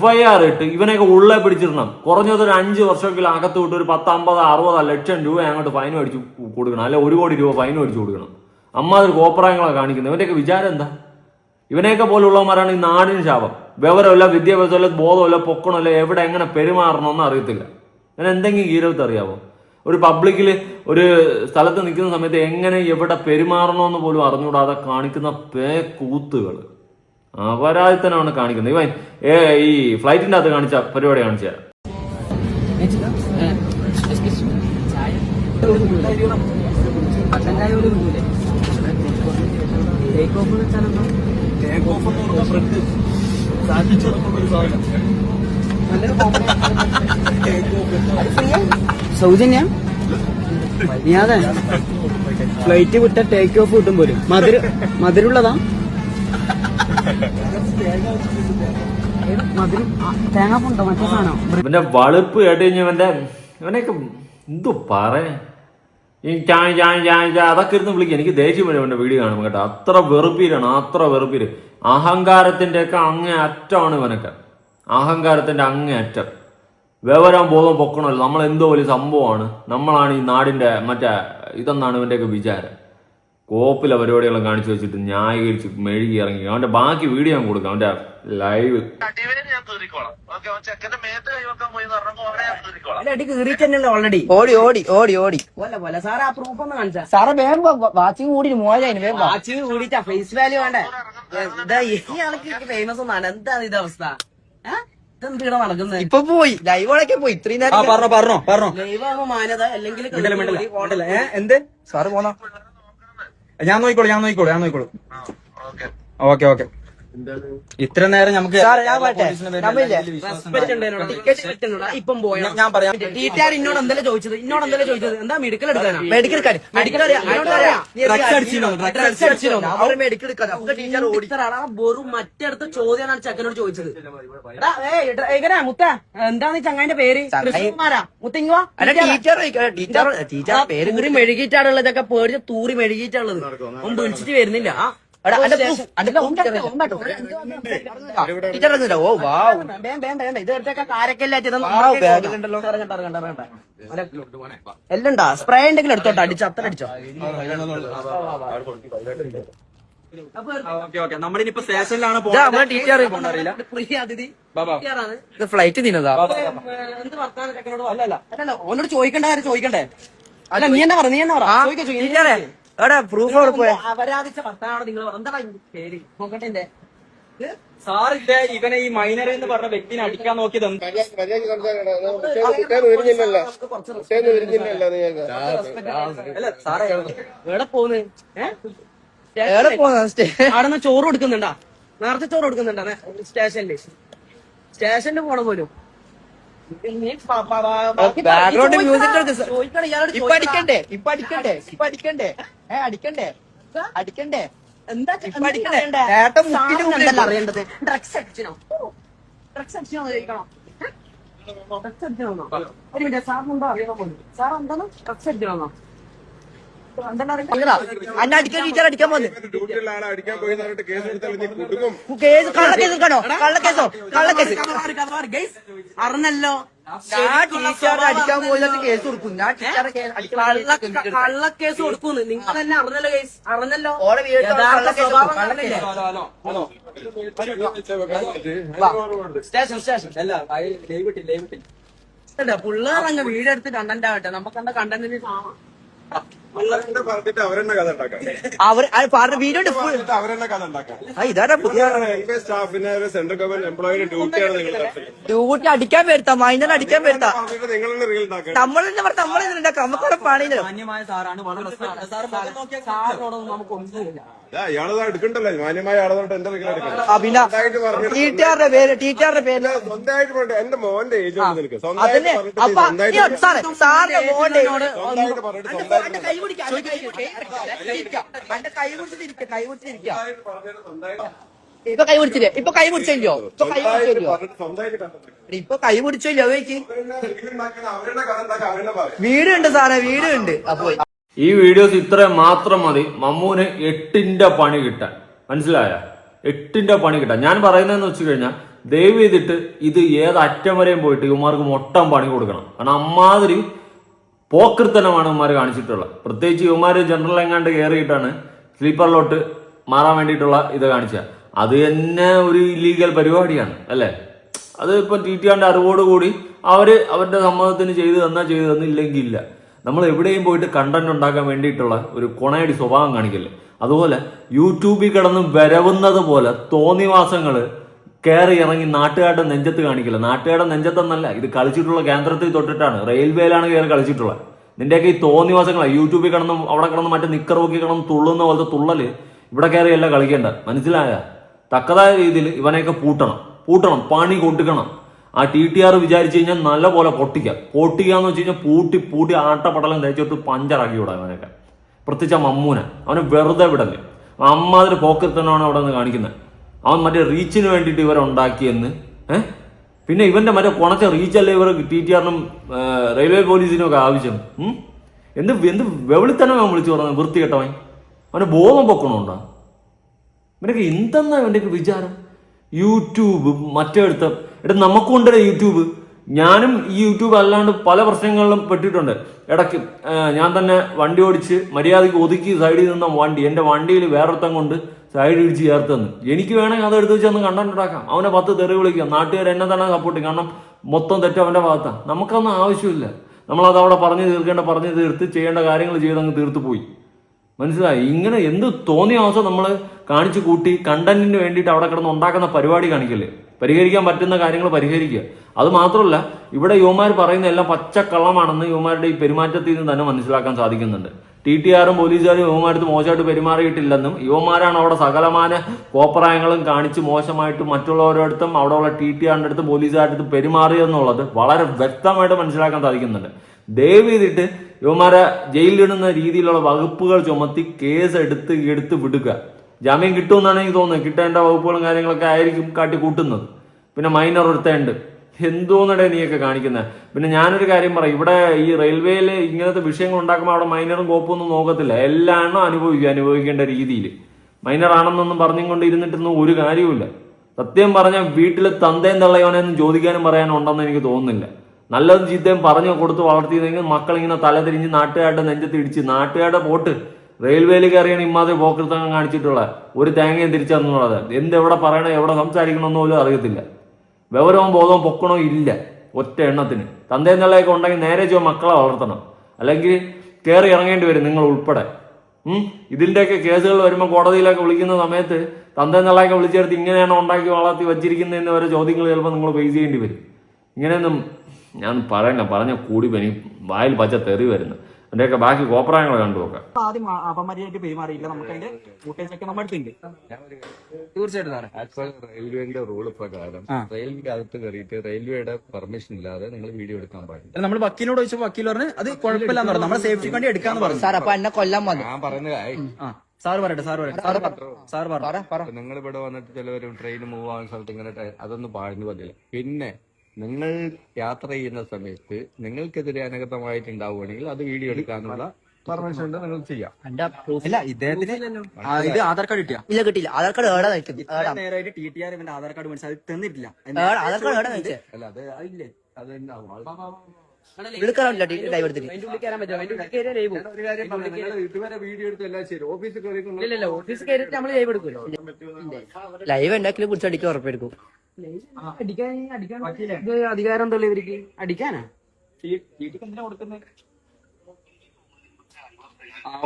FIR ഇട്ട് ഇവനെയൊക്കെ ഉള്ളെ പിടിച്ചിടണം. കുറഞ്ഞത് ഒരു 5 വർഷമെങ്കിലും അകത്ത് വിട്ട് ഒരു 10, 50, 60 ലക്ഷം രൂപ അങ്ങോട്ട് ഫൈൻ മേടിച്ച് കൊടുക്കണം. അല്ലെ 1 കോടി രൂപ ഫൈൻ മേടിച്ച് കൊടുക്കണം. അമ്മാതിരി കോപ്രായങ്ങളാണ് കാണിക്കുന്നത്. ഇവന്റെയൊക്കെ വിചാരം എന്താ? ഇവനെയൊക്കെ പോലുള്ളവന്മാരാണ് ഈ നാടിന് ശാപം. വിവരമില്ല, വിദ്യാഭ്യാസമില്ല, ബോധമില്ല, പൊക്കണമില്ല, എവിടെ എങ്ങനെ പെരുമാറണമെന്ന് അറിയത്തില്ല. അങ്ങനെ എന്തെങ്കിലും ഗീരവത്ത് അറിയാവോ? ഒരു പബ്ലിക്കിൽ ഒരു സ്ഥലത്ത് നിൽക്കുന്ന സമയത്ത് എങ്ങനെ എവിടെ പെരുമാറണമെന്ന് പോലും അറിഞ്ഞുകൂടാതെ കാണിക്കുന്ന കൂത്തുകൾ അപരാധിത്തനാണ് കാണിക്കുന്നത്. ഇവൻ ഈ ഫ്ലൈറ്റിന്റെ അകത്ത് കാണിച്ച പരിപാടി കാണിച്ചു തരാം. സൗജന്യ നീയാതെ ഫ്ലൈറ്റ് വിട്ട ടേക്ക് ഓഫ് കിട്ടും പോലും. മധുരമുള്ളതാ? മധുരം തേങ്ങാപ്പുണ്ടോ മറ്റേ സാധനം? ഇവന്റെ വളുപ്പ് കേട്ട് കഴിഞ്ഞ ഇവനൊക്കെ എന്തോ പറയാ. ഈ അതൊക്കെ ഇരുന്ന് വിളിക്കുക. എനിക്ക് ദേഷ്യം വരും ഇവന്റെ വീഡിയോ കാണുമ്പോൾ കേട്ടോ. അത്ര വെറുപ്പീരാണ്, അത്ര വെറുപ്പീര്. അഹങ്കാരത്തിന്റെ ഒക്കെ അങ്ങേ അറ്റമാണ് ഇവനൊക്കെ. അഹങ്കാരത്തിന്റെ അങ്ങേ അറ്റം. വിവരം ബോധം പൊക്കണമല്ലോ. നമ്മൾ എന്തോ വലിയ സംഭവമാണ്, നമ്മളാണ് ഈ നാടിന്റെ മറ്റേ ഇതെന്നാണ് ഇവന്റെയൊക്കെ വിചാരം. കോപ്പിലെ പരിപാടികളും കാണിച്ചു വെച്ചിട്ട് ന്യായീകരിച്ച് മെഴുകി ഇറങ്ങി. അവന്റെ ബാക്കി വീഡിയോ ഞാൻ കൊടുക്കാം, അവന്റെ ലൈവ്. ഓൾറെഡി ഓടി സാറ് ആ പ്രൂഫ് ഒന്ന് കാണിച്ചാ. സാറെ വേഗം വാച്ചിങ് കൂടി 3000 വേഗം വാച്ചിങ് കൂടിട്ടാ ഫേസ് വാല്യൂ വേണ്ടേ? എന്താ ഈ ആൾക്ക് ഫേമസ് ഒന്നാണ്. എന്താണ് ഇത് അവസ്ഥ? ഇതെന്തിനാ നടക്കുന്നത്? ഇപ്പൊ പോയി ലൈവോളൊക്കെ പോയി. ഇത്രയും നേരം പറഞ്ഞോ ലൈവ് ആകുമ്പോ മാനത അല്ലെങ്കിൽ എന്ത് സാറ് പോന്നോ? ഞാൻ നോക്കിക്കോളൂ. ഓക്കെ ഇത്ര നേരം നമുക്ക് ഇപ്പം പോയാ ഞാൻ പറയാം. ടീച്ചർ ഇന്നോട് എന്തെല്ലാം ചോദിച്ചത്? എന്താ മെഡിക്കൽ എടുക്കാനാ? മെഡിക്കൽ വെറും മറ്റടുത്ത ചോദ്യമാണ് ചെക്കനോട് ചോദിച്ചത്. എങ്ങനെയാ മുത്ത? എന്താണ് ഈ ചങ്ങായിന്റെ പേര്? കൃഷ്ണകുമാരാ? മുത്തിങ്ങുവാ ടീച്ചർ പേര് തൂറി മെഴുകിയിട്ടാണുള്ളതൊക്കെ പേടിച്ച് തൂറി മെഴുകിയിട്ടാണുള്ളത്. ഒന്നും വിളിച്ചിട്ട് വരുന്നില്ല. എല്ലാം സ്പ്രേ ഉണ്ടെങ്കിലും എടുത്തോട്ടെ. അടിച്ചോ, അത്ര അടിച്ചോ. നമ്മളിപ്പോ സ്റ്റേഷനിലാണ് ഫ്ലൈറ്റ് തിന്നതാ. എന്ത് വർത്താനം ചെക്കനോട്? അല്ലല്ല ഓനോട് ചോദിക്കണ്ടേ? അല്ല നീ എന്നാ പറ എവിടെ പ്രൂഫ് അപരാധിച്ച ഭർത്താവാണ് നിങ്ങൾ. എന്താ പേര് നോക്കട്ടെ? സാറിന്റെ ഇവനെ ഈ മൈനർ എന്ന് പറഞ്ഞ വ്യക്തിനെ അടിക്കാൻ നോക്കിയത് സാറേ എവിടെ പോന്ന്? അവിടെ ചോറ് കൊടുക്കുന്നുണ്ടാ? നേരത്തെ ചോറ് കൊടുക്കുന്നുണ്ടാ സ്റ്റേഷനിൽ പോണ പോലും? ബാക്ക്ഗ്രൗണ്ട് മ്യൂസിക് അടിക്കണ്ടേ എന്താ അറിയേണ്ടത്? ഡ്രഗ്സ് അടിച്ചോ ചോദിക്കണം. ഒരു മിനിറ്റ്, സാറിനുണ്ടോ അറിയണോ പോലും? സാർ എന്താണ് ഡ്രഗ്സ് അടിക്കണോ? അടിക്കാൻ ടീച്ചർ അടിക്കാൻ പോന്ന് അറിഞ്ഞല്ലോ. ടീച്ചർ അടിക്കാൻ പോയിട്ട് കേസ് കൊടുക്കും. ഞാൻ കള്ളക്കേസ് കൊടുക്കൂന്ന് നിങ്ങൾ തന്നെ അറിഞ്ഞല്ലോ. കേസ് അറിഞ്ഞല്ലോ. പിള്ളേർ അങ്ങ് വീടെടുത്ത് കണ്ടന്റ് ആവട്ടെ. നമുക്ക് എന്താ കണ്ടന്റിന് പറഞ്ഞിട്ട് അവരെന്നെ കഥ ഉണ്ടാക്കാം. അവർ പറഞ്ഞ വീഡിയോ പറഞ്ഞിട്ട് അവരെന്നെ കഥ ഉണ്ടാക്കാം. ഇതാ പുതിയ റെയിൽവേ സ്റ്റാഫിനെ ഒരു സെൻട്രൽ ഗവൺമെന്റ് എംപ്ലോയിയുടെ ഡ്യൂട്ടിയാണ് നിങ്ങൾ നടത്തുന്നത്. ഡ്യൂട്ടി അടിക്കാൻ വരുത്താം, മൈനർ അടിക്കാൻ വരുത്താം. പറഞ്ഞിട്ട് നിങ്ങൾ തന്നെ റീൽ ഉണ്ടാക്കുക. നമ്മളെന്നെ പറഞ്ഞ നമ്മളെന്നെ ഉണ്ടാക്കാം, നമുക്കവിടെ പണിയില്ലല്ലോ. മാന്യമായ സാറാണ്, വളരെ സാറിനോടൊന്നും നമുക്കൊന്നുമില്ല. ഇയാളത് എടുക്കണ്ടല്ലോ, മാന്യമായ ആളെന്നോട്ട് എന്റെ റീൽ എടുക്കണം. പിന്നെ പറഞ്ഞിട്ട് ടീച്ചറുടെ പേര് സ്വന്തമായിട്ട് പറഞ്ഞിട്ട് എന്റെ മോന്റെ ഏജ് ഉണ്ട് നിനക്ക്. അതന്നെ. അപ്പൊ സാറിന്റെ മോന്റെ സ്വന്തമായിട്ട് പറഞ്ഞിട്ട് സ്വന്തമായിട്ട് കൈ പിടിക്കാം, കൈ പിടിച്ചിട്ടിരിക്കാം, കൈ പിടിച്ചിരിക്കാം. ഇപ്പൊ കൈ പിടിച്ചില്ലേ? ഇപ്പൊ കൈ പിടിച്ചില്ലോ? ഇപ്പൊ കൈ പിടിച്ചില്ലോ? ഇപ്പൊ കൈ പിടിച്ചില്ലോ? വീടുണ്ട് സാറേ, വീടുണ്ട്. അപ്പൊ ഈ വീഡിയോസ് ഇത്രയും മാത്രം മതി മമ്മൂന് 8ന്റെ പണി കിട്ടാൻ. മനസ്സിലായ? 8ന്റെ പണി കിട്ടാൻ. ഞാൻ പറയുന്നതെന്ന് വെച്ച് കഴിഞ്ഞാൽ ദയവ് ചെയ്തിട്ട് ഇത് ഏത് അറ്റം വരെയും പോയിട്ട് ഇവന്മാർക്ക് മൊത്തം പണി കൊടുക്കണം. കാരണം അമ്മാതിരി പോക്കൃത്തനമാണ് ഇവന്മാർ കാണിച്ചിട്ടുള്ളത്. പ്രത്യേകിച്ച് ഇവന്മാർ ജനറൽ എങ്ങാണ്ട് കയറിയിട്ടാണ് സ്ലീപ്പറിലോട്ട് മാറാൻ വേണ്ടിയിട്ടുള്ള ഇത് കാണിച്ചത്. അത് തന്നെ ഒരു ഇല്ലീഗൽ പരിപാടിയാണ് അല്ലേ? അത് ഇപ്പം TTRന്റെ അറിവോടുകൂടി അവരുടെ സമ്മതത്തിന് ചെയ്തു തന്നില്ലെങ്കിൽ ഇല്ല. നമ്മൾ എവിടെയും പോയിട്ട് കണ്ടന്റ് ഉണ്ടാക്കാൻ വേണ്ടിയിട്ടുള്ള ഒരു കൊണയടി സ്വഭാവം കാണിക്കല്ലേ. അതുപോലെ യൂട്യൂബിൽ കിടന്ന് വരവുന്നത് പോലെ തോന്നിവാസങ്ങൾ കയറി ഇറങ്ങി നാട്ടുകാരുടെ നെഞ്ചത്ത് കാണിക്കില്ല. നാട്ടുകാരുടെ നെഞ്ചത്തെന്നല്ല, ഇത് കളിച്ചിട്ടുള്ള കേന്ദ്രത്തിൽ തൊട്ടിട്ടാണ്, റെയിൽവേയിലാണ് കയറി കളിച്ചിട്ടുള്ളത്. നിന്റെയൊക്കെ ഈ തോന്നിവാസങ്ങളാണ്. യൂട്യൂബിൽ കിടന്നും അവിടെ കിടന്ന് മറ്റേ നിക്കർ നോക്കി കിടന്ന് തുള്ളുന്ന പോലത്തെ തുള്ളല് ഇവിടെ കയറിയല്ല കളിക്കേണ്ട. മനസ്സിലായ? തക്കതായ രീതിയിൽ ഇവനെയൊക്കെ പൂട്ടണം, പണി കൊടുക്കണം. ആ TTR വിചാരിച്ചു കഴിഞ്ഞാൽ നല്ല പോലെ പൊട്ടിക്കാന്ന് വെച്ച് കഴിഞ്ഞാൽ പൂട്ടി ആട്ടപ്പടലം തേച്ചിട്ട് പഞ്ചറാക്കി വിടാം അവനൊക്കെ. പ്രത്യേകിച്ച് ആ മമ്മൂനെ അവനെ വെറുതെ വിടല്ലേ. അമ്മാതിരി പോക്കത്തനാണ് അവിടെ നിന്ന് കാണിക്കുന്നത്. അവൻ മറ്റേ റീച്ചിന് വേണ്ടിയിട്ട് ഇവരെ ഉണ്ടാക്കിയെന്ന്. പിന്നെ ഇവന്റെ മറ്റേ കൊണച്ച റീച്ചല്ലേ ഇവർ TTRനും റെയിൽവേ പോലീസിനും ഒക്കെ ആവശ്യം. എന്ത് വെവിളിത്തന്നെ അവൻ വിളിച്ചു പറഞ്ഞത് വൃത്തികെട്ടവൻ. അവന് ബോധം പൊക്കണുണ്ടോ? ഇവനൊക്കെ എന്തെന്നാ ഇവന്റെയൊക്കെ വിചാരം? യൂട്യൂബ് മറ്റേടുത്ത നമുക്കുണ്ടല്ലേ യൂട്യൂബ്. ഞാനും ഈ യൂട്യൂബ് അല്ലാണ്ട് പല പ്രശ്നങ്ങളിലും പെട്ടിട്ടുണ്ട്. ഇടയ്ക്ക് ഞാൻ തന്നെ വണ്ടി ഓടിച്ച് മര്യാദയ്ക്ക് ഒതുക്കി സൈഡിൽ നിന്ന വണ്ടി എന്റെ വണ്ടിയിൽ വേറൊരുത്തം കൊണ്ട് സൈഡ് ഇടിച്ച് ചേർത്തെന്ന്. എനിക്ക് വേണമെങ്കിൽ അത് എടുത്ത് വെച്ച് കണ്ടന്റ് ഉണ്ടാക്കാം. അവനെ 10 തെറി വിളിക്കാം. നാട്ടുകാർ എന്നെ തന്നെ സപ്പോർട്ട് ചെയ്യും. കാരണം മൊത്തം തെറ്റ് അവന്റെ ഭാഗത്താണ്. നമുക്കൊന്നും ആവശ്യമില്ല. നമ്മളത് അവിടെ പറഞ്ഞു തീർത്ത് ചെയ്യേണ്ട കാര്യങ്ങൾ ചെയ്തങ്ങ് തീർത്തു പോയി. മനസ്സിലായി? ഇങ്ങനെ എന്ത് തോന്നിയ അവസ്ഥ നമ്മൾ കാണിച്ചു കൂട്ടി കണ്ടന്റിന് വേണ്ടിയിട്ട് അവിടെ കിടന്ന് ഉണ്ടാക്കുന്ന പരിപാടി കാണിക്കല്ലേ. പരിഹരിക്കാൻ പറ്റുന്ന കാര്യങ്ങൾ പരിഹരിക്കുക. അത് മാത്രമല്ല, ഇവിടെ യുവമാർ പറയുന്ന എല്ലാം പച്ചക്കള്ളമാണെന്ന് യുവമാരുടെ ഈ പെരുമാറ്റത്തിൽ നിന്ന് തന്നെ മനസ്സിലാക്കാൻ സാധിക്കുന്നുണ്ട്. TTRും പോലീസുകാരും യുവമാരടുത്ത് മോശമായിട്ട് പെരുമാറിയിട്ടില്ലെന്നും യുവമാരാണ് അവിടെ സകലമാന കോപ്രായങ്ങളും കാണിച്ച് മോശമായിട്ട് മറ്റുള്ളവരുടെ അവിടെയുള്ള TTRന്റെ അടുത്തും പോലീസുകാരുടെ അടുത്തും പെരുമാറിയെന്നുള്ളത് വളരെ വ്യക്തമായിട്ട് മനസ്സിലാക്കാൻ സാധിക്കുന്നുണ്ട്. ദയവ് ചെയ്തിട്ട് യുവമാരെ ജയിലിലിടുന്ന രീതിയിലുള്ള വകുപ്പുകൾ ചുമത്തി കേസ് എടുത്ത് വിടുക. ജാമ്യം കിട്ടുമെന്നാണ് എനിക്ക് തോന്നുന്നത്. കിട്ടേണ്ട വകുപ്പുകളും കാര്യങ്ങളൊക്കെ ആയിരിക്കും കാട്ടിക്കൂട്ടുന്നത്. പിന്നെ മൈനർ ഒരുത്തുണ്ട്. എന്തോന്നടേ നീയൊക്കെ കാണിക്കുന്നത്? പിന്നെ ഞാനൊരു കാര്യം പറയാം, ഇവിടെ ഈ റെയിൽവേയിൽ ഇങ്ങനത്തെ വിഷയങ്ങൾ ഉണ്ടാക്കുമ്പോൾ അവിടെ മൈനറും കോപ്പൊന്നും നോക്കത്തില്ല. എല്ലാം അനുഭവിക്കേണ്ട രീതിയിൽ. മൈനർ ആണെന്നൊന്നും പറഞ്ഞുകൊണ്ട് ഇരുന്നിട്ടൊന്നും ഒരു കാര്യവുമില്ല. സത്യം പറഞ്ഞാൽ വീട്ടിൽ തന്തയും തള്ളയോനെന്നും ചോദിക്കാനും പറയാനും ഉണ്ടെന്ന് എനിക്ക് തോന്നുന്നില്ല. നല്ലതും ചീത്തയും പറഞ്ഞു കൊടുത്ത് വളർത്തിയതെങ്കിൽ മക്കളിങ്ങനെ തലതിരിഞ്ഞ് നാട്ടുകാരുടെ നെഞ്ചത്ത് ഇടിച്ച് നാട്ടുകാരുടെ പോട്ട് റെയിൽവേയിൽ കയറിയാണ് ഇമ്മാതിരി പോക്കൃത്തങ്ങൾ കാണിച്ചിട്ടുള്ള ഒരു തേങ്ങയും തിരിച്ചെന്നുള്ളത്. എന്തെവിടെ പറയണോ എവിടെ സംസാരിക്കണമെന്ന് പോലും അറിയത്തില്ല. വിവരവും ബോധവും പൊക്കണോ ഇല്ല ഒറ്റ എണ്ണത്തിന്. തന്തയും തള്ളയൊക്കെ ഉണ്ടെങ്കിൽ നേരെ മക്കളെ വളർത്തണം. അല്ലെങ്കിൽ കയറി ഇറങ്ങേണ്ടി വരും നിങ്ങൾ ഉൾപ്പെടെ. ഇതിൻ്റെയൊക്കെ കേസുകൾ വരുമ്പോൾ കോടതിയിലൊക്കെ വിളിക്കുന്ന സമയത്ത് തന്തയും തള്ളയൊക്കെ വിളിച്ചെടുത്ത് ഇങ്ങനെയാണ് ഉണ്ടാക്കി വളർത്തി വച്ചിരിക്കുന്നതെന്ന് വരെ ചോദ്യങ്ങൾ ചിലപ്പോൾ നിങ്ങൾ ഫേസ് ചെയ്യേണ്ടി വരും. ഇങ്ങനെയൊന്നും ഞാൻ പറഞ്ഞ കൂടി പനി വായിൽ പച്ച തെറി വരുന്നു. അതിന്റെയൊക്കെ ബാക്കി കോപ്രായങ്ങൾ കണ്ടുനോക്കാം. ആദ്യം അപമര്യാദയായിട്ട് പെരുമാറിയില്ല. നമുക്ക് അതിന്റെ ഫുട്ടേജൊക്കെ നമ്മുടെ അടുത്തുണ്ട്. തീർച്ചയായിട്ടും റെയിൽവേന്റെ റൂള് പ്രകാരം റെയിൽവേ അകത്ത് കയറിയിട്ട് റെയിൽവേയുടെ പെർമിഷൻ ഇല്ലാതെ നിങ്ങൾ വീഡിയോ എടുക്കാൻ പാടില്ല. നമ്മൾ വക്കീലിനോട് ചോദിച്ചപ്പോൾ വക്കീൽ പറഞ്ഞ് അത് കുഴപ്പമില്ലാന്ന് പറഞ്ഞു. നമ്മുടെ സേഫ്റ്റിക്ക് വേണ്ടി എടുക്കാന്ന് പറഞ്ഞു. സാർ അപ്പൊ എന്നെ കൊല്ലാൻ വന്നു. ഞാൻ പറയുന്നത് സാർ പറയട്ടെ. നിങ്ങൾ ഇവിടെ വന്നിട്ട് ചിലവരും ട്രെയിൻ മൂവ് ആവുന്ന സ്ഥലത്ത് ഇങ്ങനെ അതൊന്നും പാടുന്നു പറ്റില്ല. പിന്നെ നിങ്ങൾ യാത്ര ചെയ്യുന്ന സമയത്ത് നിങ്ങൾക്കെതിരെ അനഗതമായിട്ടുണ്ടാവുകയാണെങ്കിൽ അത് വീഡിയോ എടുക്കാനുള്ള പെർമിഷൻ ഉണ്ട്, നിങ്ങൾ ചെയ്യാം. ഇല്ല, ഇദ്ദേഹത്തിന് ഇത് ആധാർ കാർഡ് കിട്ടിയ ഇല്ല, കിട്ടിയില്ല. ആധാർ കാർഡ് ഏടാ നയിക്കുന്നത്? നേരായിട്ട് TTR ഇവന്റെ ആധാർ കാർഡ് മേടിച്ചു, അത് തന്നിട്ടില്ല. ആധാർ കാർഡ് ഏടാ നയിച്ചേ? അല്ല, അത് ഇല്ലേ, അത് വിളിക്കാറില്ല ഡ്രൈവ് എടുത്തിട്ട്. ഇതുവരെ വീഡിയോ എടുത്ത് എല്ലാം ശരി. ഓഫീസിൽ ഓഫീസ് കയറിയിട്ട് നമ്മൾ ലൈവ് എടുക്കുമല്ലോ. ലൈവ് ഉണ്ടാക്കി പിടിച്ചടിക്കാൻ ഉറപ്പെടുക്കും. അധികാരം എന്തല്ലോ ഇവർക്ക്? അടിക്കാനാ?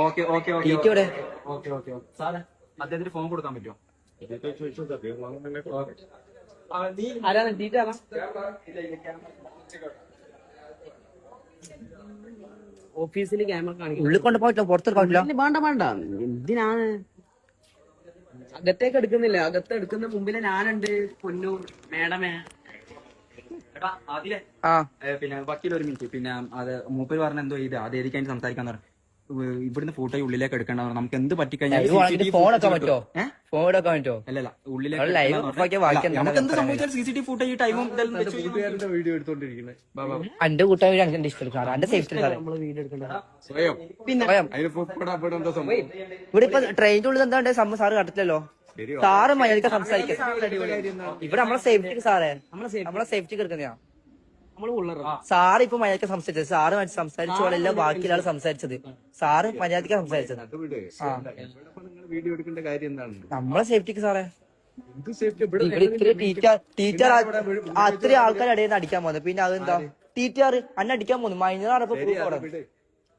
ഓക്കെ ഓക്കെ ഓക്കെ ടി ഇവിടെ ഓക്കെ ഓക്കെ സാറേ അദ്ദേഹത്തിന് ഫോൺ കൊടുക്കാൻ പറ്റുമോ? ആരാണ് ടീച്ചറാ? ഓഫീസിൽ ക്യാമറ കാണിക്കും. ഉള്ളിൽ കൊണ്ട് പോയിട്ടോ, പുറത്തെടുക്കാൻ പറ്റില്ല. വേണ്ട വേണ്ട, എന്തിനാണ് അകത്തേക്ക് എടുക്കുന്നില്ല? അകത്ത് എടുക്കുന്ന മുമ്പിലെ ഞാനുണ്ട്. പൊന്നു മേഡമേ. എടാ അതിലെ ആ പിന്നെ വക്കീൽ ഒരു മിനിറ്റ്. പിന്നെ അത് മൂപ്പര് പറഞ്ഞ എന്തോ ഇത് അത് ഏതിക്കായിട്ട് സംസാരിക്കാന്ന് പറഞ്ഞു. ഇവിടുന്ന് ഫോട്ടോ ഉള്ളിലേക്ക് എടുക്കണ്ട, നമുക്ക് എന്ത് പറ്റിക്കഴിഞ്ഞാൽ ഫോൺ വെക്കാൻ പറ്റുമോ? ഫോൺ എടുക്കാൻ പറ്റുമോ? അല്ലല്ല ലൈവ് ഓഫാക്കിയ വായിക്കാൻ നമുക്ക് എന്ത് സംഭവിച്ചാൽ CCTV ഫുട്ടേജ് ഈ ടൈമും വീഡിയോ എടുത്തോണ്ടിരിക്കുന്നത് എന്റെ കൂട്ടുകാർ അങ്ങനെ ഇഷ്ടം സാറേ, എന്റെ സേഫ്റ്റി സാറേ. നമ്മള് വീഡിയോ എടുക്കണ്ട. സ്വയം പിന്നെ അതിന് എന്താ സംഭവം? ഇവിടെ ഇപ്പൊ ട്രെയിനിന്റെ ഉള്ളിൽ എന്താ സംഭവം സാറ് കണ്ടില്ലല്ലോ. സാറ് മര്യാദക്ക് സംസാരിക്കാം. ഇവിടെ നമ്മളെ സേഫ്റ്റിക്ക് സാറേ, നമ്മളെ സേഫ്റ്റിക്ക് എടുക്കുന്നതാ. നമ്മള് ഉള്ളറ സാറ് ഇപ്പൊ മര്യാദക്ക് സംസാരിച്ചത്. സാറ് സംസാരിച്ച പോലെയല്ല ബാക്കിയുള്ള സംസാരിച്ചത്. സാറ് മര്യാദക്ക് സംസാരിച്ചത്. അത് വിട്. നിങ്ങൾ വീഡിയോ എടുക്കേണ്ട കാര്യം എന്താണ്? നമ്മളെ സേഫ്റ്റിക്ക് സാറേ. എന്ത് സേഫ്റ്റി? ഇവിടെ ഇത്ര ടീച്ചർ അത്രയും ആൾക്കാർ ഇടയിൽ നിന്ന് അടിക്കാൻ പോകുന്നത്. പിന്നെ അതെന്താ ടീച്ചർ അന്നെ അടിക്കാൻ പോകുന്നു? മൈനറാണ് ഇപ്പൊ പ്രൂഫ് അവിടെ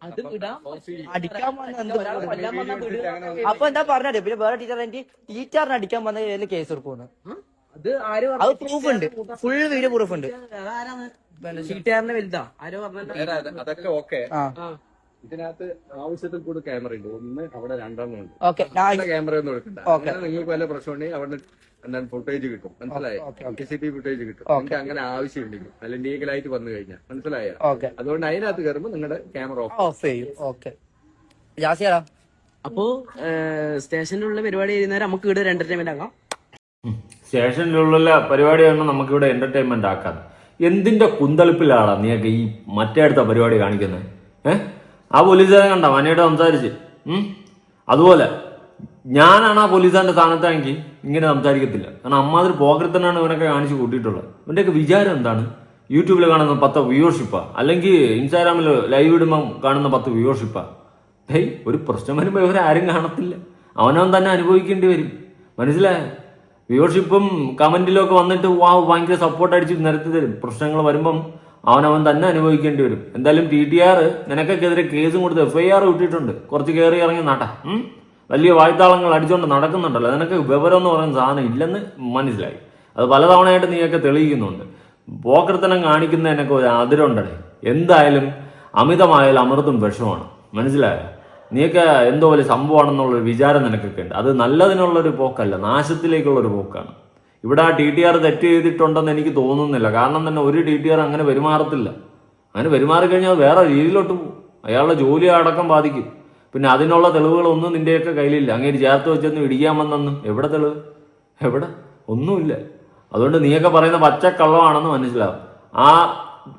അത് വിടാം. അടിക്കാൻ വന്ന അപ്പൊ എന്താ പറഞ്ഞത്? പിന്നെ വേറെ ടീച്ചറിനെ അടിക്കാൻ വന്ന കേസ് എടുക്കുന്നു. അത് ആരോ അത് പ്രൂഫ് ഉണ്ട്, ഫുൾ വീഡിയോ പ്രൂഫ് ഉണ്ട്. ഷീറ്റുകാരനെ വലുതാ ആരോ പറഞ്ഞ. അതൊക്കെ ഓക്കെ. ആ ഇതിനകത്ത് ആവശ്യത്തിൽ കൂടി ക്യാമറ ഉണ്ട്. ഒന്ന് അവിടെ രണ്ടെണ്ണം ഉണ്ട്. ഓക്കെ ക്യാമറ ഒന്നും എടുക്കണ്ട. അങ്ങനെ നിങ്ങൾക്ക് വല്ല പ്രശ്നമുണ്ടെങ്കിൽ അവിടെ എന്താണ് ഫുട്ടേജ് കിട്ടും. മനസ്സിലായോ? CCTV ഫുട്ടേജ് കിട്ടും. നിങ്ങൾക്ക് അങ്ങനെ ആവശ്യമുണ്ടെങ്കിൽ നല്ല ലീഗലായിട്ട് വന്നു കഴിഞ്ഞാൽ. മനസ്സിലായോ? ഓക്കെ. അതുകൊണ്ട് അതിനകത്ത് കയറുമ്പോൾ നിങ്ങളുടെ ക്യാമറ ഓഫ് ചെയ്യും. ഓക്കെ ജാസിയാടാ. അപ്പോ സ്റ്റേഷനിലുള്ള പരിപാടി ചെയ്യുന്നവരെ നമുക്ക് ഇവിടെ ഒരു എന്റർടൈൻമെന്റ് ആക്കാം. സ്റ്റേഷനിലുള്ള പരിപാടിയാണ് നമുക്കിവിടെ എന്റർടൈൻമെന്റ് ആക്കാൻ. എന്തിന്റെ കുന്തളിപ്പിലാണ് നീയൊക്കെ ഈ മറ്റേ അടുത്ത പരിപാടി കാണിക്കുന്നത്? ആ പോലീസുകാരൻ കണ്ട മനയായിട്ട് സംസാരിച്ച്. അതുപോലെ ഞാനാണ് ആ പോലീസുകാരന്റെ സ്ഥാനത്താണെങ്കിൽ ഇങ്ങനെ സംസാരിക്കത്തില്ല. കാരണം അമ്മാതിരി പോക്കരത്തനാണ് ഇവനൊക്കെ കാണിച്ചു കൂട്ടിയിട്ടുള്ളത്. ഇവന്റെയൊക്കെ വിചാരം എന്താണ്? യൂട്യൂബിൽ കാണുന്ന 10 വ്യൂവർഷിപ്പാ, അല്ലെങ്കിൽ ഇൻസ്റ്റാഗ്രാമിൽ ലൈവ് ഇടുമ്പം കാണുന്ന 10 വ്യൂവർഷിപ്പാ. ഒരു പ്രശ്നം വരുമ്പോൾ ഇവരാരും കാണത്തില്ല. അവനവൻ തന്നെ അനുഭവിക്കേണ്ടി വരും. മനസ്സിലായോ? വ്യൂവർഷിപ്പും കമന്റിലും ഒക്കെ വന്നിട്ട് ഭയങ്കര സപ്പോർട്ട് അടിച്ച് നിരത്തി തരും. പ്രശ്നങ്ങൾ വരുമ്പം അവനവൻ തന്നെ അനുഭവിക്കേണ്ടി വരും. എന്തായാലും TTR നിനക്കെതിരെ കേസും കൊടുത്ത് FIR വിട്ടിട്ടുണ്ട്. കുറച്ച് കയറി ഇറങ്ങി നട്ടാ വലിയ വായ്ത്താളങ്ങൾ അടിച്ചുകൊണ്ട് നടക്കുന്നുണ്ടല്ലോ. നിനക്ക് വിവരം എന്ന് പറയുന്ന സാധനം ഇല്ലെന്ന് മനസ്സിലായി. അത് പലതവണയായിട്ട് നീയൊക്കെ തെളിയിക്കുന്നുണ്ട്. പോക്കർത്തനം കാണിക്കുന്നതിനൊക്കെ ഒരു അതിരുണ്ടേ. എന്തായാലും അമിതമായാലും അമൃതും വിഷമാണ്. മനസ്സിലായോ? നീയൊക്കെ എന്തോ വലിയ സംഭവമാണെന്നുള്ളൊരു വിചാരം നിനക്കൊക്കെ ഉണ്ട്. അത് നല്ലതിനുള്ളൊരു പോക്കല്ല, നാശത്തിലേക്കുള്ളൊരു പോക്കാണ്. ഇവിടെ ആ TTR തെറ്റ് ചെയ്തിട്ടുണ്ടെന്ന് എനിക്ക് തോന്നുന്നില്ല. കാരണം തന്നെ ഒരു TTR അങ്ങനെ പെരുമാറത്തില്ല. അങ്ങനെ പെരുമാറിക്കഴിഞ്ഞാൽ അത് വേറെ രീതിയിലോട്ട് പോകും. അയാളുടെ ജോലി അടക്കം ബാധിക്കും. പിന്നെ അതിനുള്ള തെളിവുകളൊന്നും നിന്റെയൊക്കെ കയ്യിലില്ല. അങ്ങനെ ചേർത്ത് വെച്ചൊന്നും ഇടിക്കാൻ വന്നെന്നും എവിടെ തെളിവ്? എവിടെ? ഒന്നുമില്ല. അതുകൊണ്ട് നീയൊക്കെ പറയുന്ന പച്ചക്കള്ളമാണെന്ന് മനസ്സിലാവും.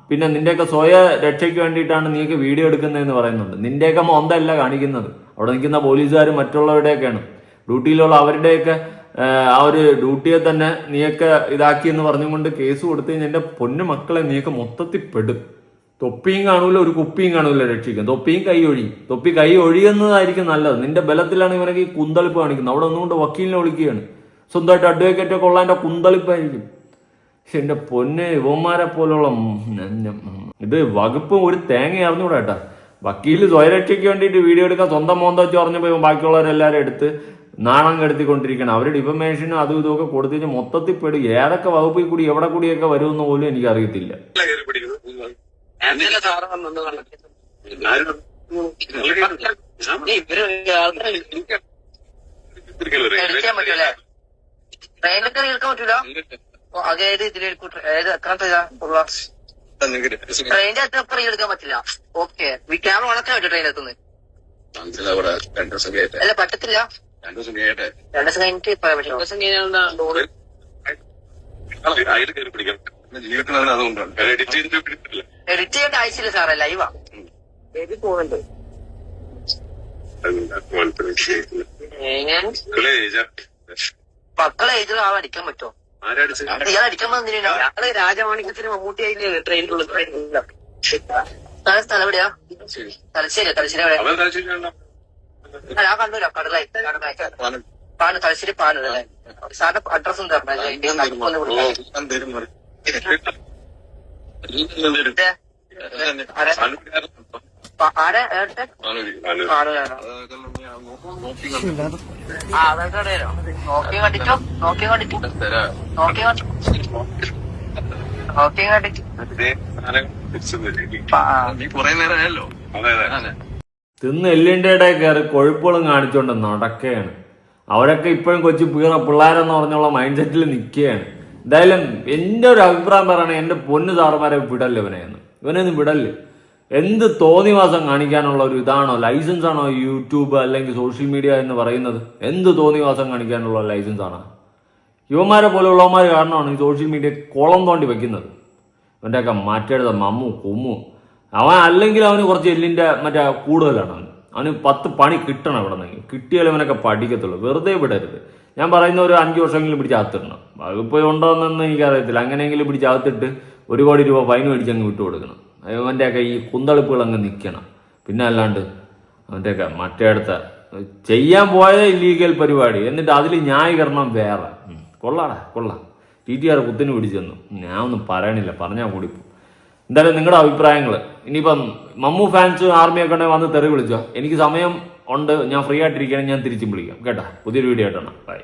പിന്നെ നിന്റെയൊക്കെ സ്വയ രക്ഷയ്ക്ക് വേണ്ടിയിട്ടാണ് നീയൊക്കെ വീഡിയോ എടുക്കുന്നതെന്ന് പറയുന്നുണ്ട്. നിന്റെയൊക്കെ മൊന്തല്ല കാണിക്കുന്നത്. അവിടെ നിൽക്കുന്ന പോലീസുകാരും മറ്റുള്ളവരുടെയൊക്കെയാണ്. ഡ്യൂട്ടിയിലുള്ള അവരുടെയൊക്കെ ആ ഒരു ഡ്യൂട്ടിയെ തന്നെ നീയൊക്കെ ഇതാക്കി എന്ന് പറഞ്ഞുകൊണ്ട് കേസ് കൊടുത്തു കഴിഞ്ഞാൽ എൻ്റെ പൊന്നു മക്കളെ നീയൊക്കെ മൊത്തത്തിൽ പെടും. തൊപ്പിയും കാണൂല, ഒരു കുപ്പിയും കാണൂല രക്ഷിക്കും. തൊപ്പിയും കൈ ഒഴിയും. തൊപ്പി കൈ ഒഴിയുന്നതായിരിക്കും നല്ലത്. നിന്റെ ബലത്തിലാണ് ഇവനൊക്കെ ഈ കുന്തളിപ്പ് കാണിക്കുന്നത്. അവിടെ ഒന്നുകൊണ്ട് വക്കീലിനെ വിളിക്കുകയാണ്. സ്വന്തമായിട്ട് അഡ്വക്കേറ്റ് ഒക്കെ ഉള്ള എൻ്റെ കുന്തളിപ്പായിരിക്കും. പക്ഷെ എൻ്റെ പൊന്നെ യുവന്മാരെ പോലുള്ള ഇത് വകുപ്പ് ഒരു തേങ്ങ അറിഞ്ഞൂടാ കേട്ടാ. വക്കീല് സ്വയരക്ഷയ്ക്ക് വേണ്ടിയിട്ട് വീഡിയോ എടുക്കാൻ സ്വന്തം മോന്ത വെച്ച് പറഞ്ഞപ്പോൾ ബാക്കിയുള്ളവരെല്ലാവരും എടുത്ത് നാണം കെടുത്തിക്കൊണ്ടിരിക്കണം. അവർ ഡിഫമേഷനും അതും ഇതൊക്കെ കൊടുത്തിട്ട് മൊത്തത്തിൽ പെടും. ഏതൊക്കെ വകുപ്പിൽ കൂടി എവിടെ കൂടിയൊക്കെ വരുമെന്ന് പോലും എനിക്ക് അറിയത്തില്ല. അതായത് ട്രെയിനിന്റെ അത്ര എടുക്കാൻ പറ്റില്ല. ഓക്കെ ക്യാമറ വളർത്താൻ പറ്റും ട്രെയിനകത്തുനിന്ന്? അല്ല പറ്റത്തില്ല. 2 ദിവസം കഴിഞ്ഞിട്ട് പറയാൻ പറ്റും. 2 ദിവസം എഡിറ്റ് ചെയ്യേണ്ട ആവശ്യമില്ല സാറേ, ലൈവാ പോകുന്നുണ്ട്. മക്കളെ ഏജ് ആളെ അടിക്കാൻ പറ്റുമോ? ഇയാൾ അടിക്കാൻ വന്നില്ല. രാജമാണിക്യത്തിന് മമ്മൂട്ടിയായില്ലേ ട്രെയിനിലുള്ള? സ്ഥലം എവിടെയാ? തലശ്ശേരി. തലശ്ശേരി എവിടെയാ? ഞാൻ കണ്ണൂരാ. കടലായി. തലശ്ശേരി പാനൂരല്ലേ? സാറിന്റെ അഡ്രസ് എന്താ? ആരെ ഏട്ടെ പാനൂരാണോ? ആ അതൊക്കെ അറിയാലോ. നോക്കി കണ്ടിച്ചോ, നോക്കി കണ്ടിച്ചോ, നോക്കി കണ്ടിച്ചോ, നോക്കി കണ്ടിച്ചോ. തിന്ന് എല്ലിൻ്റെ ഇടയിൽ കയറി കൊഴുപ്പുകളും കാണിച്ചുകൊണ്ട് നടക്കുകയാണ്. അവരൊക്കെ ഇപ്പോഴും കൊച്ചു പിള്ളേരെന്ന് പറഞ്ഞുള്ള മൈൻഡ് സെറ്റിൽ നിൽക്കുകയാണ്. എന്തായാലും എൻ്റെ ഒരു അഭിപ്രായം പറയണേ, എൻ്റെ പൊന്നു സാറുമാരെ വിടല്ലേ ഇവനെയൊന്നും വിടല്ലേ. എന്ത് തോന്നിവാസം കാണിക്കാനുള്ള ഒരു ഇതാണോ, ലൈസൻസ് ആണോ യൂട്യൂബ് അല്ലെങ്കിൽ സോഷ്യൽ മീഡിയ എന്ന് പറയുന്നത്? എന്ത് തോന്നിവാസം കാണിക്കാനുള്ള ലൈസൻസ് ആണ്? യുവമാരെ പോലെയുള്ളവന്മാർ കാരണമാണ് ഈ സോഷ്യൽ മീഡിയ കുളം തോണ്ടി വെക്കുന്നത്. ഇവൻ്റെയൊക്കെ മറ്റെടുത്ത മമ്മു കുമ്മു അവൻ അല്ലെങ്കിൽ അവന് കുറച്ച് എല്ലിൻ്റെ മറ്റേ കൂടുതലാണ്. അവന് 10 പണി കിട്ടണം ഇവിടെ നിന്ന്. കിട്ടിയാലും അവനൊക്കെ പഠിക്കത്തുള്ളൂ. വെറുതെ വിടരുത്. ഞാൻ പറയുന്ന ഒരു 5 വർഷമെങ്കിലും പിടിച്ച് അകത്തിടണം. അതിപ്പോൾ ഉണ്ടോയെന്നൊന്നും എനിക്കറിയത്തില്ല. അങ്ങനെയെങ്കിലും പിടിച്ച് അകത്തിട്ട് 1 കോടി രൂപ ഫൈൻ മേടിച്ച് അങ്ങ് വിട്ടു കൊടുക്കണം. അവൻ്റെയൊക്കെ ഈ കുന്തളിപ്പുകൾ അങ്ങ് നിൽക്കണം. പിന്നെ അല്ലാണ്ട് അവൻ്റെയൊക്കെ മറ്റേടത്ത ചെയ്യാൻ പോയത് ഇല്ലീഗൽ പരിപാടി, എന്നിട്ട് അതിൽ ന്യായീകരണം വേറെ. കൊള്ളാം. TTR കുത്തിന് പിടിച്ചെന്നു. ഞാൻ ഒന്നും പറയണില്ല, പറഞ്ഞാൽ കൂടിപ്പോ. എന്തായാലും നിങ്ങളുടെ അഭിപ്രായങ്ങൾ. ഇനിയിപ്പം മമ്മു ഫാൻസ് ആർമിയൊക്കെ ഉണ്ടെങ്കിൽ വന്ന് തെറി വിളിച്ചോ. എനിക്ക് സമയം ഉണ്ട്, ഞാൻ ഫ്രീ ആയിട്ടിരിക്കുകയാണെങ്കിൽ ഞാൻ തിരിച്ചും വിളിക്കാം കേട്ടോ. പുതിയൊരു വീഡിയോ ആയിട്ടാണ്. ബൈ.